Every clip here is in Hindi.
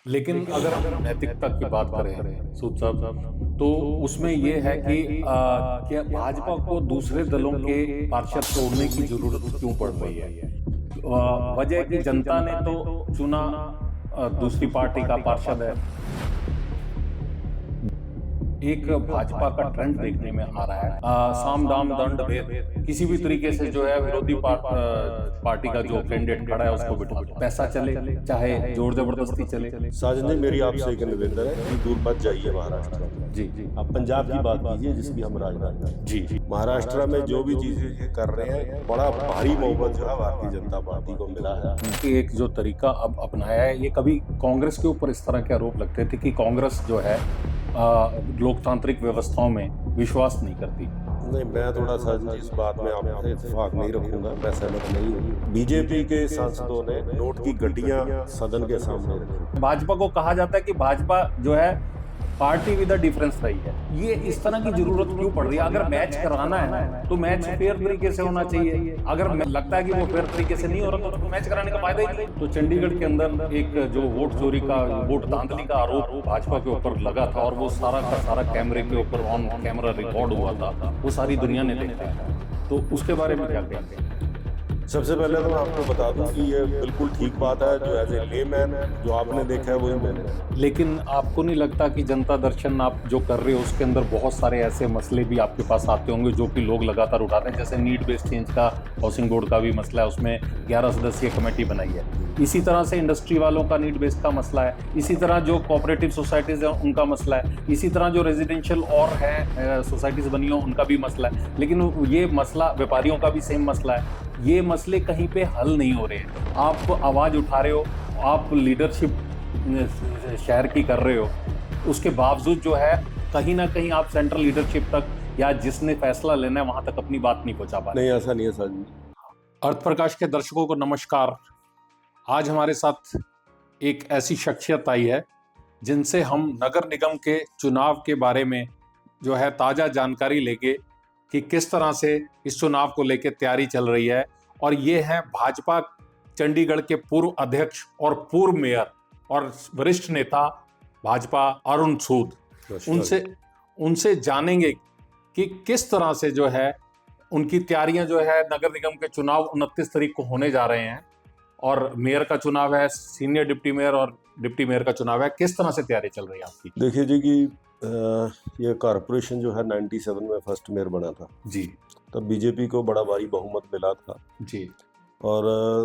लेकिन अगर हम नैतिकता की बात करें सूद साहब, तो उसमें ये है कि क्या भाजपा को दूसरे दलों के पार्षद तोड़ने की जरूरत क्यों पड़ रही है? वजह कि जनता ने तो चुना दूसरी पार्टी का पार्षद है। एक भाजपा का ट्रेंड देखने में आ रहा है, साम दाम दंड भेद, किसी भी तरीके से जो है विरोधी पार्टी का जो कैंडिडेट खड़ा है उसको बिठा दो, पैसा चले चाहे जोर जबरदस्ती चले। साजन जी, मेरी आपसे एक निवेदन है कि दूर मत जाइए महाराष्ट्र में। जी जी आप पंजाब की बात कीजिए जिसकी हम राजधानी हैं। जी महाराष्ट्र में जो भी चीजें ये कर रहे हैं, बड़ा भारी बहुमत जो है भारतीय जनता पार्टी को मिला है। कि एक जो तरीका अब अपनाया है, ये कभी कांग्रेस के ऊपर इस तरह के आरोप लगते थे कि कांग्रेस जो है लोकतांत्रिक व्यवस्थाओं में विश्वास नहीं करती। नहीं, मैं थोड़ा सा इस बात में आपसे इत्तेफाक नहीं रखूंगा, मैं सहमत नहीं हूँ। बीजेपी के सांसदों ने नोट की गड्डियां सदन के सामने रखी। भाजपा को कहा जाता है कि भाजपा जो है पार्टी विद अ डिफरेंस रही है। ये इस तरह की जरूरत क्यों पड़ रही है? अगर मैच कराना है ना तो मैच फेयर तरीके से होना चाहिए। अगर लगता है कि वो फेयर तरीके से नहीं हो रहा तो मैच कराने का फायदा ही नहीं। तो चंडीगढ़ के अंदर एक जो वोट चोरी का, वोट धांधली का आरोप भाजपा के ऊपर लगा था और वो सारा का सारा कैमरे के ऊपर ऑन कैमरा रिकॉर्ड हुआ था, वो सारी दुनिया ने देखा है। तो उसके बारे में क्या कहते हैं? सबसे पहले तो मैं आपको बता दूं कि ये बिल्कुल ठीक बात है, जो एज ए लेमैन जो आपने देखा है वही मैंने। लेकिन आपको नहीं लगता कि जनता दर्शन आप जो कर रहे हो उसके अंदर बहुत सारे ऐसे मसले भी आपके पास आते होंगे जो कि लोग लगातार उठाते हैं? जैसे नीड बेस्ड चेंज का हाउसिंग बोर्ड का भी मसला है, उसमें 11 सदस्यीय कमेटी बनाई है। इसी तरह से इंडस्ट्री वालों का नीड बेस्ड का मसला है। इसी तरह जो कोऑपरेटिव सोसाइटीज हैं उनका मसला है। इसी तरह जो रेजिडेंशियल और है सोसाइटीज बनी हो उनका भी मसला है। लेकिन ये मसला व्यापारियों का भी सेम मसला है। ये मसले कहीं पे हल नहीं हो रहे हैं। आप आवाज उठा रहे हो, आप लीडरशिप शहर की कर रहे हो, उसके बावजूद जो है कहीं ना कहीं आप सेंट्रल लीडरशिप तक या जिसने फैसला लेना है वहां तक अपनी बात नहीं पहुंचा पा रहे। नहीं, ऐसा नहीं है साजन जी। अर्थ प्रकाश के दर्शकों को नमस्कार। आज हमारे साथ एक ऐसी शख्सियत आई है जिनसे हम नगर निगम के चुनाव के बारे में जो है ताजा जानकारी लेंगे कि किस तरह से इस चुनाव को लेकर तैयारी चल रही है। और ये है भाजपा चंडीगढ़ के पूर्व अध्यक्ष और पूर्व मेयर और वरिष्ठ नेता भाजपा अरुण सूद। उनसे जानेंगे कि किस तरह से जो है उनकी तैयारियां जो है, नगर निगम के चुनाव 29 तारीख को होने जा रहे हैं और मेयर का चुनाव है, सीनियर डिप्टी मेयर और डिप्टी मेयर का चुनाव है। किस तरह से तैयारी चल रही है आपकी? देखिए जी कि ये कॉरपोरेशन जो है 97 में फर्स्ट मेयर बना था जी। तब बीजेपी को बड़ा भारी बहुमत मिला था जी। और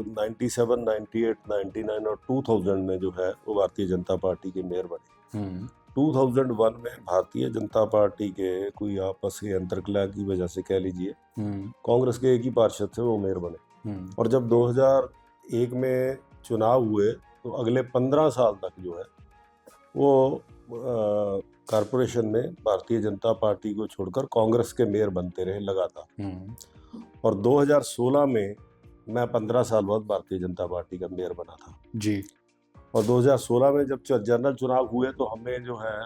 97, 98, 99 और 2000 में जो है वो भारतीय जनता पार्टी के मेयर बने। 2001 में भारतीय जनता पार्टी के कोई आपस के अंतरकलह की वजह से कह लीजिए कांग्रेस के एक ही पार्षद थे वो मेयर बने। और जब 2001 में चुनाव हुए तो अगले 15 साल तक जो है वो कॉरपोरेशन में भारतीय जनता पार्टी को छोड़कर कांग्रेस के मेयर बनते रहे लगातार। और 2016 में मैं 15 साल बाद भारतीय जनता पार्टी का मेयर बना था जी। और 2016 में जब जनरल चुनाव हुए तो हमें जो है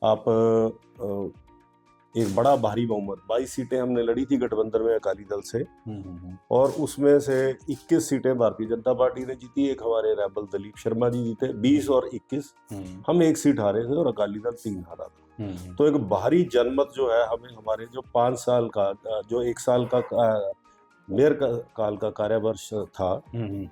आप एक बड़ा भारी बहुमत 22 सीटें हमने लड़ी थी गठबंधन में अकाली दल से और उसमें से 21 सीटें भारतीय जनता पार्टी ने जीती, एक हमारे रेबल दलीप शर्मा जी जीते। 20 और 21 हम एक सीट हारे थे और अकाली दल 3 हारा था। तो एक भारी जनमत जो है हमें हमारे जो 5 साल का जो 1 साल का मेयर काल का कार्यवर्ष था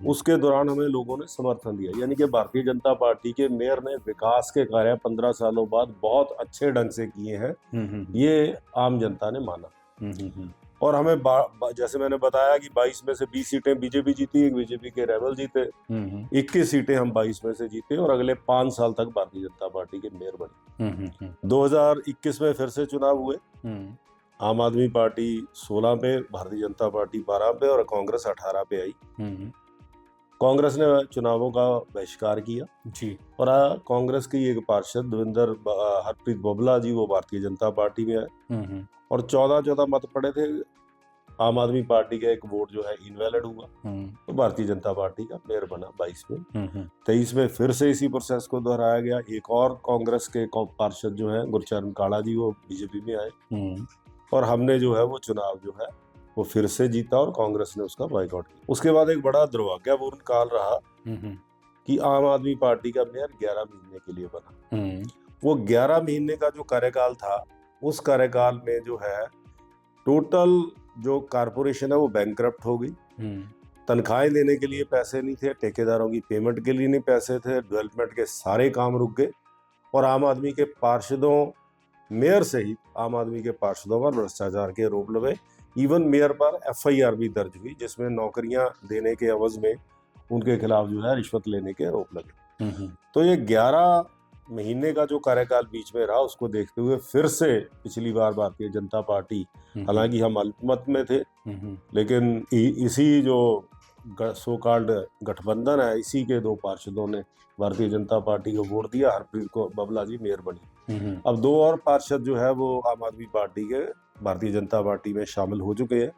उसके दौरान हमें लोगों ने समर्थन दिया। यानी कि भारतीय जनता पार्टी के मेयर ने विकास के कार्य 15 सालों बाद बहुत अच्छे ढंग से किए हैं, ये आम जनता ने माना। और हमें जैसे मैंने बताया कि 22 में से 20 सीटें बीजेपी जीती, एक बीजेपी के रेबल जीते, 21 सीटें हम 22 में से जीते और अगले 5 साल तक भारतीय जनता पार्टी के मेयर बने। 2021 में फिर से चुनाव हुए, आम आदमी पार्टी 16 पे, भारतीय जनता पार्टी 12 पे और कांग्रेस 18 पे आई। कांग्रेस ने चुनावों का बहिष्कार किया जी। और कांग्रेस की एक पार्षद दविंदर हरप्रीत बबला जी वो भारतीय जनता पार्टी में आए और 14 मत पड़े थे। आम आदमी पार्टी का एक वोट जो है इनवैलिड हुआ तो भारतीय जनता पार्टी का मेयर बना 22 में। 23 में फिर से इसी प्रोसेस को दोहराया गया। एक और कांग्रेस के पार्षद जो है गुरचरण काला जी वो बीजेपी में आए और हमने जो है वो चुनाव जो है वो फिर से जीता और कांग्रेस ने उसका बाइकआउट किया। उसके बाद एक बड़ा दुर्भाग्यपूर्ण काल रहा कि आम आदमी पार्टी का मेयर 11 महीने के लिए बना। वो 11 महीने का जो कार्यकाल था, उस कार्यकाल में जो है टोटल जो कारपोरेशन है वो बैंकरप्ट हो गई। तनख्वाहें देने के लिए पैसे नहीं थे, ठेकेदारों की पेमेंट के लिए नहीं पैसे थे, डेवलपमेंट के सारे काम रुक गए और आम आदमी के पार्षदों, मेयर सहित आम आदमी के पार्षदों पर भ्रष्टाचार के आरोप लगे। इवन मेयर पर FIR भी दर्ज हुई, जिसमें नौकरियां देने के एवज में उनके खिलाफ जो है रिश्वत लेने के आरोप लगे। तो ये 11 महीने का जो कार्यकाल बीच में रहा, उसको देखते हुए फिर से पिछली बार भारतीय जनता पार्टी, हालांकि हम अल्पमत में थे, लेकिन इसी जो सो कॉल्ड गठबंधन है, इसी के 2 पार्षदों ने भारतीय जनता पार्टी को वोट दिया, हरप्रीत को बबला जी मेयर बनी। अब 2 और पार्षद जो है वो आम आदमी पार्टी के भारतीय जनता पार्टी में शामिल हो चुके हैं।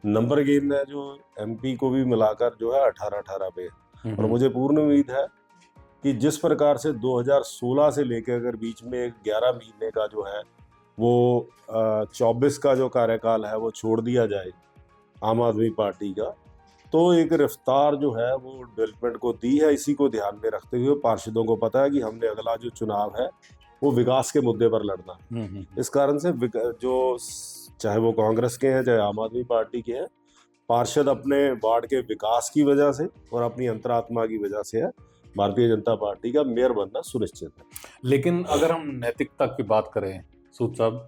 नंबर गेम है जो MP को भी मिलाकर जो है 18-18 पे, और मुझे पूर्ण उम्मीद है कि जिस प्रकार से 2016 से लेकर अगर बीच में 11 महीने का जो है वो 24 का जो कार्यकाल है वो छोड़ दिया जाए आम आदमी पार्टी का, तो एक रफ्तार जो है वो डेवलपमेंट को दी है। इसी को ध्यान में रखते हुए पार्षदों को पता है कि हमने अगला जो चुनाव है वो विकास के मुद्दे पर लड़ना है। इस कारण से जो चाहे वो कांग्रेस के हैं चाहे आम आदमी पार्टी के हैं, पार्षद अपने वार्ड के विकास की वजह से और अपनी अंतरात्मा की वजह से है भारतीय जनता पार्टी का मेयर बनना सुनिश्चित है। लेकिन अगर हम नैतिकता की बात करें सूद साहब,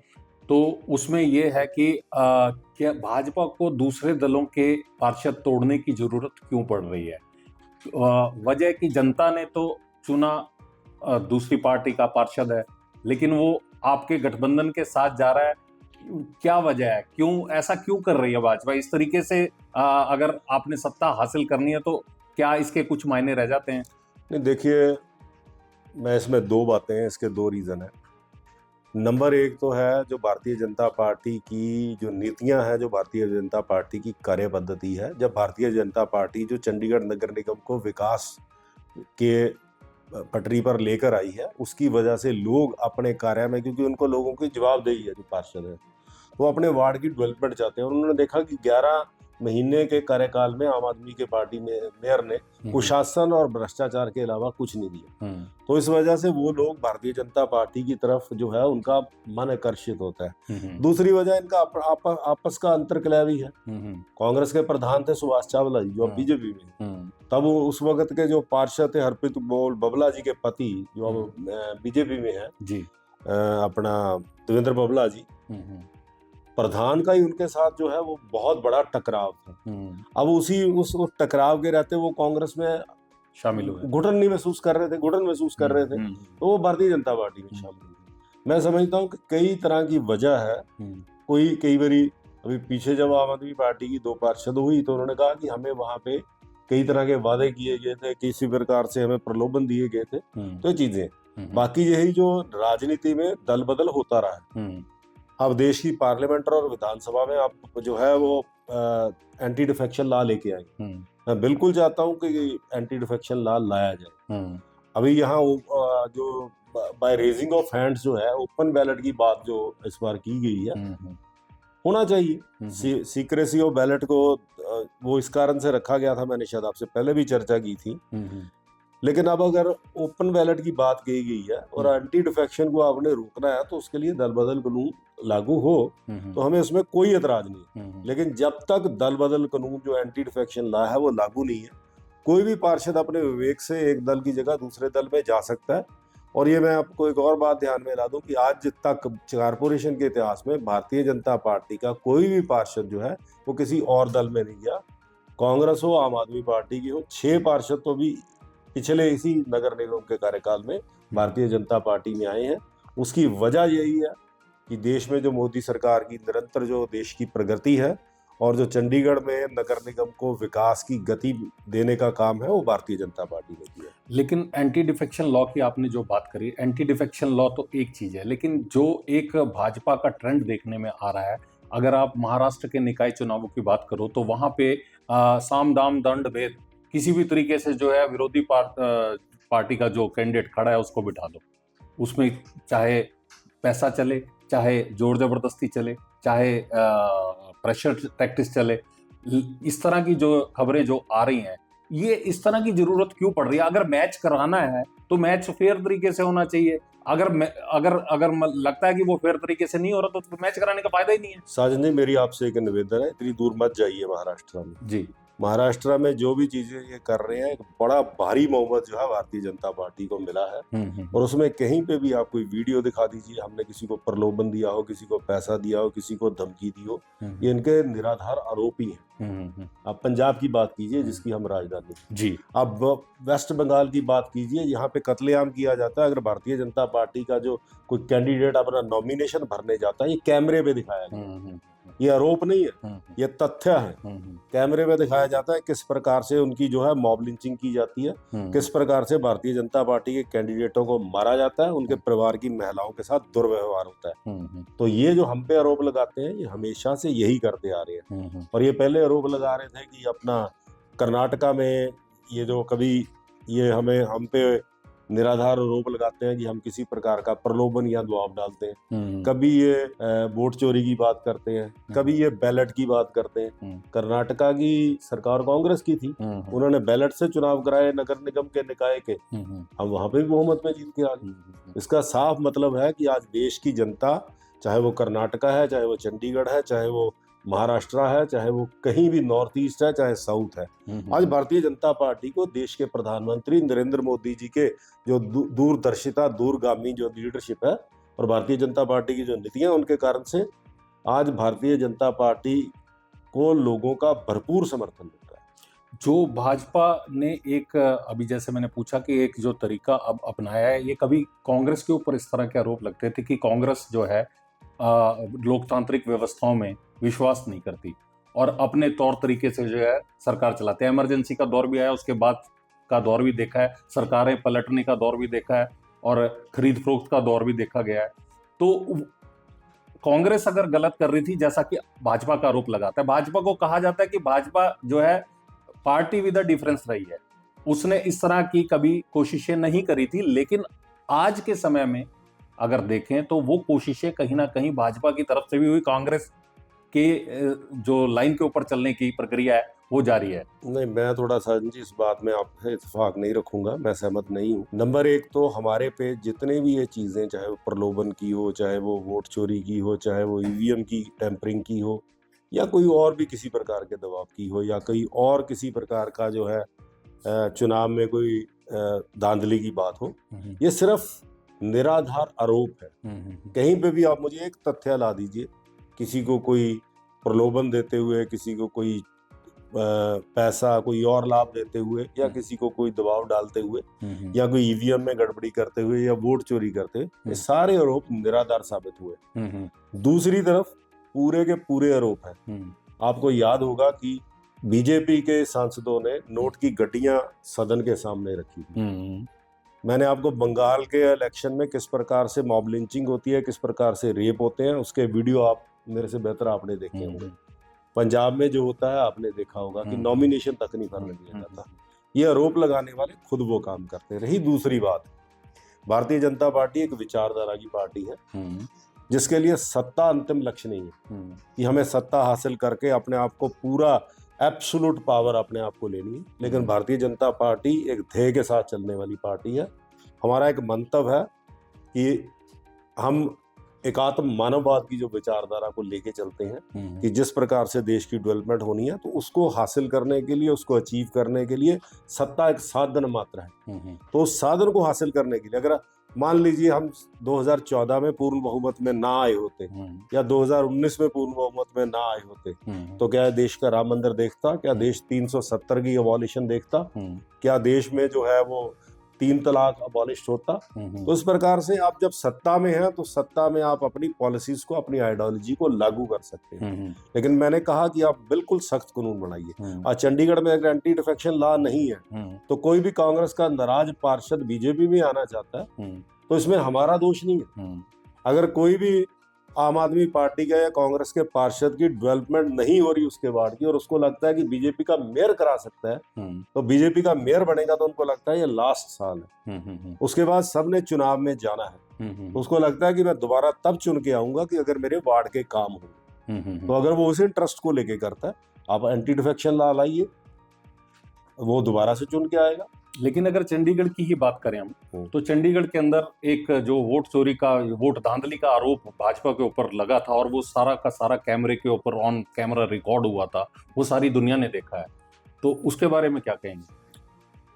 तो उसमें ये है कि क्या भाजपा को दूसरे दलों के पार्षद तोड़ने की जरूरत क्यों पड़ रही है? वजह कि जनता ने तो चुना दूसरी पार्टी का पार्षद है, लेकिन वो आपके गठबंधन के साथ जा रहा है। क्या वजह है, क्यों ऐसा क्यों कर रही है भाजपा इस तरीके से? अगर आपने सत्ता हासिल करनी है तो क्या इसके कुछ मायने रह जाते हैं? नहीं, देखिए, मैं इसमें 2 बातें हैं, इसके 2 रीज़न हैं। नंबर 1 तो है जो भारतीय जनता पार्टी की जो नीतियां हैं, जो भारतीय जनता पार्टी की कार्य पद्धति है। जब भारतीय जनता पार्टी जो चंडीगढ़ नगर निगम को विकास के पटरी पर लेकर आई है, उसकी वजह से लोग अपने कार्य में, क्योंकि उनको लोगों की जवाबदेही है, जो पार्षद है वो अपने वार्ड की डेवलपमेंट चाहते हैं, और उन्होंने देखा कि 11 महीने के कार्यकाल में आम आदमी के पार्टी में मेयर ने कुशासन और भ्रष्टाचार के अलावा कुछ नहीं दिया। तो इस वजह से वो लोग भारतीय जनता पार्टी की तरफ जो है उनका मन आकर्षित होता है। दूसरी वजह इनका आपस का अंतर्कलह भी है। कांग्रेस के प्रधान थे सुभाष चावला जी, जो अब बीजेपी में, तब उस वक्त के जो पार्षद थे हरप्रीत बबला जी के पति, जो अब बीजेपी में है जी, अपना देवेंद्र बबला जी, प्रधान का ही उनके साथ जो है वो बहुत बड़ा टकराव था। अब उस टकराव के रहते वो कांग्रेस में शामिल हुए, घुटन महसूस कर रहे थे, तो वो भारतीय जनता पार्टी में शामिल हुए। मैं समझता हूँ कि कई तरह की वजह है। कई बारी अभी पीछे जब आम आदमी पार्टी की 2 पार्षद हुई तो उन्होंने कहा कि हमें वहां पे कई तरह के वादे किए गए थे, किसी प्रकार से हमें प्रलोभन दिए गए थे, तो चीजें बाकी यही जो राजनीति में दल बदल होता रहा है। अब देश की पार्लियामेंट और विधानसभा में आप जो है वो एंटी डिफेक्शन लॉ लेके आए। मैं बिल्कुल चाहता हूं कि एंटी डिफेक्शन लॉ लाया जाए। अभी यहाँ जो बाय रेजिंग ऑफ हैंड्स जो है ओपन बैलेट की बात जो इस बार की गई है, होना चाहिए। सीक्रेसी ऑफ बैलेट को वो इस कारण से रखा गया था, मैंने शायद आपसे पहले भी चर्चा की थी, लेकिन अब अगर ओपन बैलेट की बात कही गई है और एंटी डिफेक्शन को आपने रोकना है तो उसके लिए दल बदल कानून लागू हो तो हमें उसमें कोई एतराज नहीं। लेकिन जब तक दल बदल कानून जो एंटी डिफेक्शन लॉ है वो लागू नहीं है, कोई भी पार्षद अपने विवेक से एक दल की जगह दूसरे दल में जा सकता है। और ये मैं आपको एक और बात ध्यान में ला दूं कि आज तक कारपोरेशन के इतिहास में भारतीय जनता पार्टी का कोई भी पार्षद जो है वो किसी और दल में नहीं गया। कांग्रेस हो, आम आदमी पार्टी की हो, 6 पार्षद तो भी पिछले इसी नगर निगम के कार्यकाल में भारतीय जनता पार्टी में आए हैं। उसकी वजह यही है कि देश में जो मोदी सरकार की निरंतर जो देश की प्रगति है और जो चंडीगढ़ में नगर निगम को विकास की गति देने का काम है वो भारतीय जनता पार्टी ने किया। लेकिन एंटी डिफेक्शन लॉ की आपने जो बात करी, एंटी डिफेक्शन लॉ तो एक चीज है, लेकिन जो एक भाजपा का ट्रेंड देखने में आ रहा है, अगर आप महाराष्ट्र के निकाय चुनावों की बात करो तो वहां पे साम दाम दंड भेद, किसी भी तरीके से जो है विरोधी पार्टी का जो कैंडिडेट खड़ा है उसको बिठा दो, उसमें चाहे पैसा चले, चाहे जोर जबरदस्ती चले, चाहे प्रेशर टैक्टिस चले। इस तरह की जो खबरें जो आ रही हैं ये इस तरह की जरूरत क्यों पड़ रही है? अगर मैच कराना है तो मैच फेयर तरीके से होना चाहिए। अगर लगता है कि वो फेयर तरीके से नहीं हो रहा तो मैच कराने का फायदा ही नहीं है। साजन जी, मेरी आपसे एक निवेदन है, इतनी दूर मत जाइए महाराष्ट्र में। जी। महाराष्ट्र में जो भी चीजें ये कर रहे हैं, एक बड़ा भारी बहुमत जो है भारतीय जनता पार्टी को मिला है। और उसमें कहीं पे भी आप कोई वीडियो दिखा दीजिए, हमने किसी को प्रलोभन दिया हो, किसी को पैसा दिया हो, किसी को धमकी दी हो, ये इनके निराधार आरोप ही हैं। आप पंजाब की बात कीजिए जिसकी हम राजधानी जी। अब वेस्ट बंगाल की बात कीजिए, यहाँ पे कत्लेआम किया जाता है। अगर भारतीय जनता पार्टी का जो कोई कैंडिडेट अपना नॉमिनेशन भरने जाता है, ये कैमरे पे दिखाया गया, ये आरोप नहीं है, ये तथ्य है। कैमरे पे दिखाया जाता है किस प्रकार से उनकी जो है मॉब लिंचिंग की जाती है, किस प्रकार से भारतीय जनता पार्टी के कैंडिडेटों को मारा जाता है, उनके परिवार की महिलाओं के साथ दुर्व्यवहार होता है। तो ये जो हम पे आरोप लगाते हैं, ये हमेशा से यही करते आ रहे हैं। और ये पहले आरोप लगा रहे थे कि अपना कर्नाटका में ये जो कभी ये हम पे निराधार आरोप लगाते हैं कि हम किसी प्रकार का प्रलोभन या दबाव डालते हैं, कभी ये वोट चोरी की बात करते हैं, कभी ये बैलेट की बात करते हैं। कर्नाटका की सरकार कांग्रेस की थी, उन्होंने बैलेट से चुनाव कराए नगर निगम के निकाय के, हम वहां पे भी बहुमत में जीत के आ गए। इसका साफ मतलब है कि आज देश की जनता, चाहे वो कर्नाटका है, चाहे वो चंडीगढ़ है, चाहे वो महाराष्ट्र है, चाहे वो कहीं भी नॉर्थ ईस्ट है, चाहे साउथ है, आज भारतीय जनता पार्टी को देश के प्रधानमंत्री नरेंद्र मोदी जी के जो दूरदर्शिता, दूरगामी जो लीडरशिप है और भारतीय जनता पार्टी की जो नीतियां, उनके कारण से आज भारतीय जनता पार्टी को लोगों का भरपूर समर्थन मिल रहा है। जो भाजपा ने एक, अभी जैसे मैंने पूछा कि एक जो तरीका अब अपनाया है, ये कभी कांग्रेस के ऊपर इस तरह के आरोप लगते थे कि कांग्रेस जो है लोकतांत्रिक व्यवस्थाओं में विश्वास नहीं करती और अपने तौर तरीके से जो है सरकार चलाते हैं। इमरजेंसी का दौर भी आया, उसके बाद का दौर भी देखा है, सरकारें पलटने का दौर भी देखा है और खरीद फरोख्त का दौर भी देखा गया है। तो कांग्रेस अगर गलत कर रही थी, जैसा कि भाजपा का आरोप लगाता है, भाजपा को कहा जाता है कि भाजपा जो है पार्टी विद अ डिफरेंस रही है, उसने इस तरह की कभी कोशिशें नहीं करी थी। लेकिन आज के समय में अगर देखें तो वो कोशिशें कहीं ना कहीं भाजपा की तरफ से भी हुई, कांग्रेस के जो लाइन के ऊपर चलने की प्रक्रिया है वो जारी है। नहीं, मैं थोड़ा सा जी इस बात में आपसे इत्तेफाक नहीं रखूंगा, मैं सहमत नहीं हूँ। नंबर एक तो हमारे पे जितने भी ये चीजें, चाहे वो प्रलोभन की हो, चाहे वो वोट चोरी की हो, चाहे वो ईवीएम की टेम्परिंग की हो, या कोई और भी किसी प्रकार के दबाव की हो, या कोई और किसी प्रकार का जो है चुनाव में कोई धांधली की बात हो, ये सिर्फ निराधार आरोप है। कहीं पे भी आप मुझे एक तथ्य ला दीजिए, किसी को कोई प्रलोभन देते हुए, किसी को कोई पैसा, कोई और लाभ देते हुए, या किसी को कोई दबाव डालते हुए, या कोई ईवीएम में गड़बड़ी करते हुए, या वोट चोरी करते हुए, ये सारे आरोप निराधार साबित हुए। दूसरी तरफ पूरे के पूरे आरोप हैं। आपको याद होगा कि बीजेपी के सांसदों ने नोट की गड्डियां सदन के सामने रखी थी। मैंने आपको बंगाल के इलेक्शन में किस प्रकार से मॉब लिंचिंग होती है, किस प्रकार से रेप होते हैं, उसके वीडियो आप मेरे से बेहतर आपने देखे होंगे। पंजाब में जो होता है आपने देखा होगा कि नॉमिनेशन तक नहीं भरने दिया जाता। ये आरोप लगाने वाले खुद वो काम करते हैं। रही दूसरी बात, भारतीय जनता पार्टी एक विचारधारा की पार्टी है जिसके लिए सत्ता अंतिम लक्ष्य नहीं है कि हमें सत्ता हासिल करके अपने आप को पूरा एब्सोल्यूट पावर अपने आप को लेनी है। लेकिन भारतीय जनता पार्टी एक ध्येय के साथ चलने वाली पार्टी है। हमारा एक मंतव्य है कि हम एकात्म मानववाद की जो विचारधारा को लेके चलते हैं कि जिस प्रकार से देश की डेवलपमेंट होनी है, तो उसको हासिल करने के लिए, उसको अचीव करने के लिए सत्ता एक साधन मात्र है। तो उस साधन को हासिल करने के लिए अगर मान लीजिए हम 2014 में पूर्ण बहुमत में ना आए होते या 2019 में पूर्ण बहुमत में ना आए होते, तो क्या देश का राम मंदिर देखता? क्या देश 370 की अबॉलिशन देखता? क्या देश में जो है वो 3 तलाक अबॉलिश होता? तो इस प्रकार से आप जब सत्ता में हैं तो सत्ता में आप अपनी पॉलिसीज को, अपनी आइडियोलॉजी को लागू कर सकते हैं। लेकिन मैंने कहा कि आप बिल्कुल सख्त कानून बनाइए। आज चंडीगढ़ में अगर एंटी डिफेक्शन लॉ नहीं है तो कोई भी कांग्रेस का नाराज पार्षद बीजेपी में आना चाहता है तो इसमें हमारा दोष नहीं है। अगर कोई भी आम आदमी पार्टी का या कांग्रेस के पार्षद की डेवलपमेंट नहीं हो रही उसके वार्ड की और उसको लगता है कि बीजेपी का मेयर करा सकता है, तो बीजेपी का मेयर बनेगा तो उनको लगता है ये लास्ट साल है, उसके बाद सबने चुनाव में जाना है, उसको लगता है कि मैं दोबारा तब चुन के आऊंगा कि अगर मेरे वार्ड के काम हो। तो अगर वो उसी इंटरेस्ट को लेके करता है, आप एंटी डिफेक्शन लॉ लाइए, वो दोबारा से चुन के आएगा। लेकिन अगर चंडीगढ़ की ही बात करें हम, तो चंडीगढ़ के अंदर एक जो वोट चोरी का, वोट धांधली का आरोप भाजपा के ऊपर लगा था, और वो सारा का सारा कैमरे के ऊपर ऑन कैमरा रिकॉर्ड हुआ था, वो सारी दुनिया ने देखा है, तो उसके बारे में क्या कहेंगे?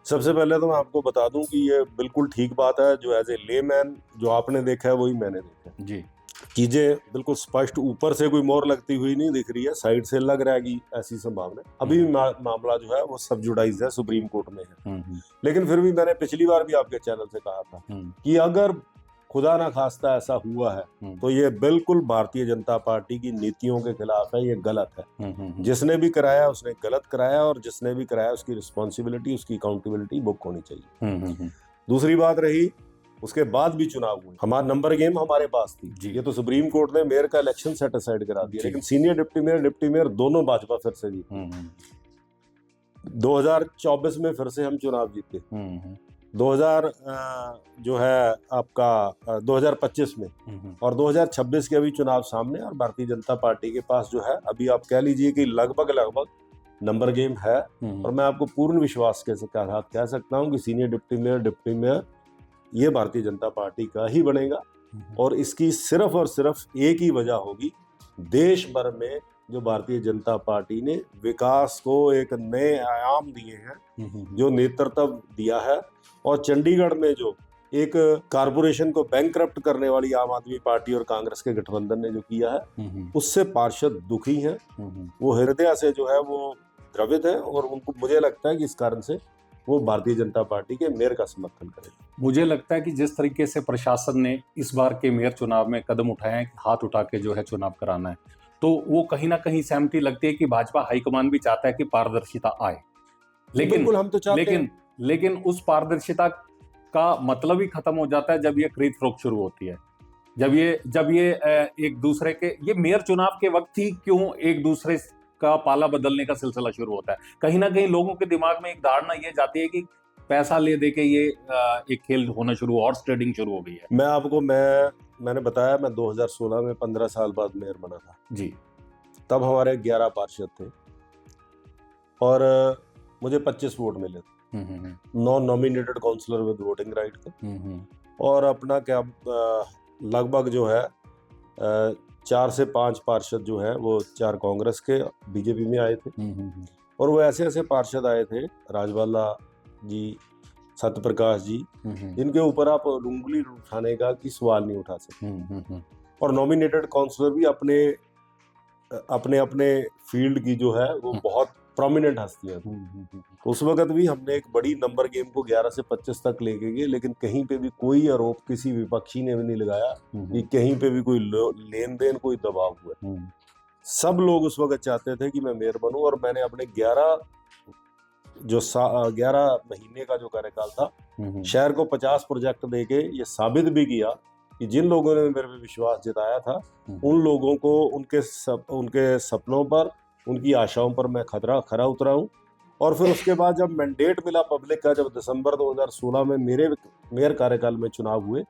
सबसे पहले तो मैं आपको बता दूं कि ये बिल्कुल ठीक बात है, जो एज ए लेमैन जो आपने देखा है वही मैंने देखा है जी। चीजें बिल्कुल स्पष्ट, ऊपर से कोई मोहर लगती हुई नहीं दिख रही है, साइड से लग रहा है कि ऐसी संभावना है। अभी भी मामला जो है वो सब जुडाइज है, सुप्रीम कोर्ट में है। लेकिन फिर भी मैंने पिछली बार भी आपके चैनल से कहा था कि अगर खुदा ना खास्ता ऐसा हुआ है तो ये बिल्कुल भारतीय जनता पार्टी की नीतियों के खिलाफ है, ये गलत है। जिसने भी कराया उसने गलत कराया, और जिसने भी कराया उसकी रिस्पॉन्सिबिलिटी, उसकी अकाउंटेबिलिटी बुक होनी चाहिए। दूसरी बात रही, उसके बाद भी चुनाव हुए, हमारा नंबर गेम हमारे पास थी। ये तो सुप्रीम कोर्ट ने मेयर का इलेक्शन सेट असाइड करा दिया, लेकिन सीनियर डिप्टी मेयर दोनों भाजपा फिर से जीती। 2024 में फिर से हम चुनाव जीते। 2000 जो है आपका 2025 में, और 2026 के अभी चुनाव सामने, और भारतीय जनता पार्टी के पास जो है अभी आप कह लीजिए कि लगभग नंबर गेम है। और मैं आपको पूर्ण विश्वास के साथ कह सकता हूं कि सीनियर डिप्टी मेयर ये भारतीय जनता पार्टी का ही बनेगा। और इसकी सिर्फ और सिर्फ एक ही वजह होगी, देश भर में जो भारतीय जनता पार्टी ने विकास को एक नए आयाम दिए हैं, जो नेतृत्व दिया है, और चंडीगढ़ में जो एक कारपोरेशन को बैंकरप्ट करने वाली आम आदमी पार्टी और कांग्रेस के गठबंधन ने जो किया है, उससे पार्षद दुखी हैं। वो हृदय से जो है वो द्रवित है, और उनको मुझे लगता है कि इस कारण से वो भारतीय जनता पार्टी के मेयर का समर्थन करेगा। मुझे लगता है कि जिस तरीके से प्रशासन ने इस बार के मेयर चुनाव में कदम उठाए हैं, हाथ उठा के जो है चुनाव कराना है, तो वो कहीं ना कहीं सहमति लगती है कि भाजपा हाईकमान भी चाहता है कि पारदर्शिता आए। लेकिन हम तो चाहते हैं। लेकिन उस पारदर्शिता का मतलब ही खत्म हो जाता है जब ये खरीद फरोख्त शुरू होती है, जब ये एक दूसरे के, ये मेयर चुनाव के वक्त ही क्यों एक दूसरे का पाला बदलने का सिलसिला शुरू होता है। कहीं ना कहीं लोगों के दिमाग में एक धारणा ये जाती है कि पैसा ले दे के ये एक खेल होना शुरू, हॉर्स ट्रेडिंग शुरू हो गई है। मैंने बताया, मैं 2016 में 15 साल बाद मेयर बना था जी। तब हमारे 11 पार्षद थे, और मुझे 25 वोट मिले थे, non nominated councillor with voting right थे। और अपना क्या लगभग जो है 4 से 5 पार्षद जो है वो 4 कांग्रेस के बीजेपी में आए थे। और वो ऐसे पार्षद आए थे, राजबाला जी, सत्यप्रकाश जी, जिनके ऊपर आप उंगली उठाने का की सवाल नहीं उठा सकते। और नॉमिनेटेड काउंसलर भी अपने फील्ड की जो है वो बहुत प्रोमिनेंट हस्तियां थी। उस वक्त भी हमने एक बड़ी नंबर गेम को 11 से 25 तक लेके गए, लेकिन कहीं पे भी कोई आरोप किसी विपक्षी ने भी नहीं लगाया कि कहीं पे भी कोई लेन देन, कोई दबाव हुआ। सब लोग उस वक्त चाहते थे कि मैं मेयर बनूं, और मैंने अपने 11 महीने का जो कार्यकाल था, शहर को 50 प्रोजेक्ट देके ये साबित भी किया कि जिन लोगों ने मेरे पे विश्वास जताया था, उन लोगों को उनके सपनों पर, उनकी आशाओं पर मैं खरा उतरा हूं। और फिर उसके बाद जब मैंडेट मिला पब्लिक का, जब दिसंबर 2016 में मेरे मेयर कार्यकाल में चुनाव हुए,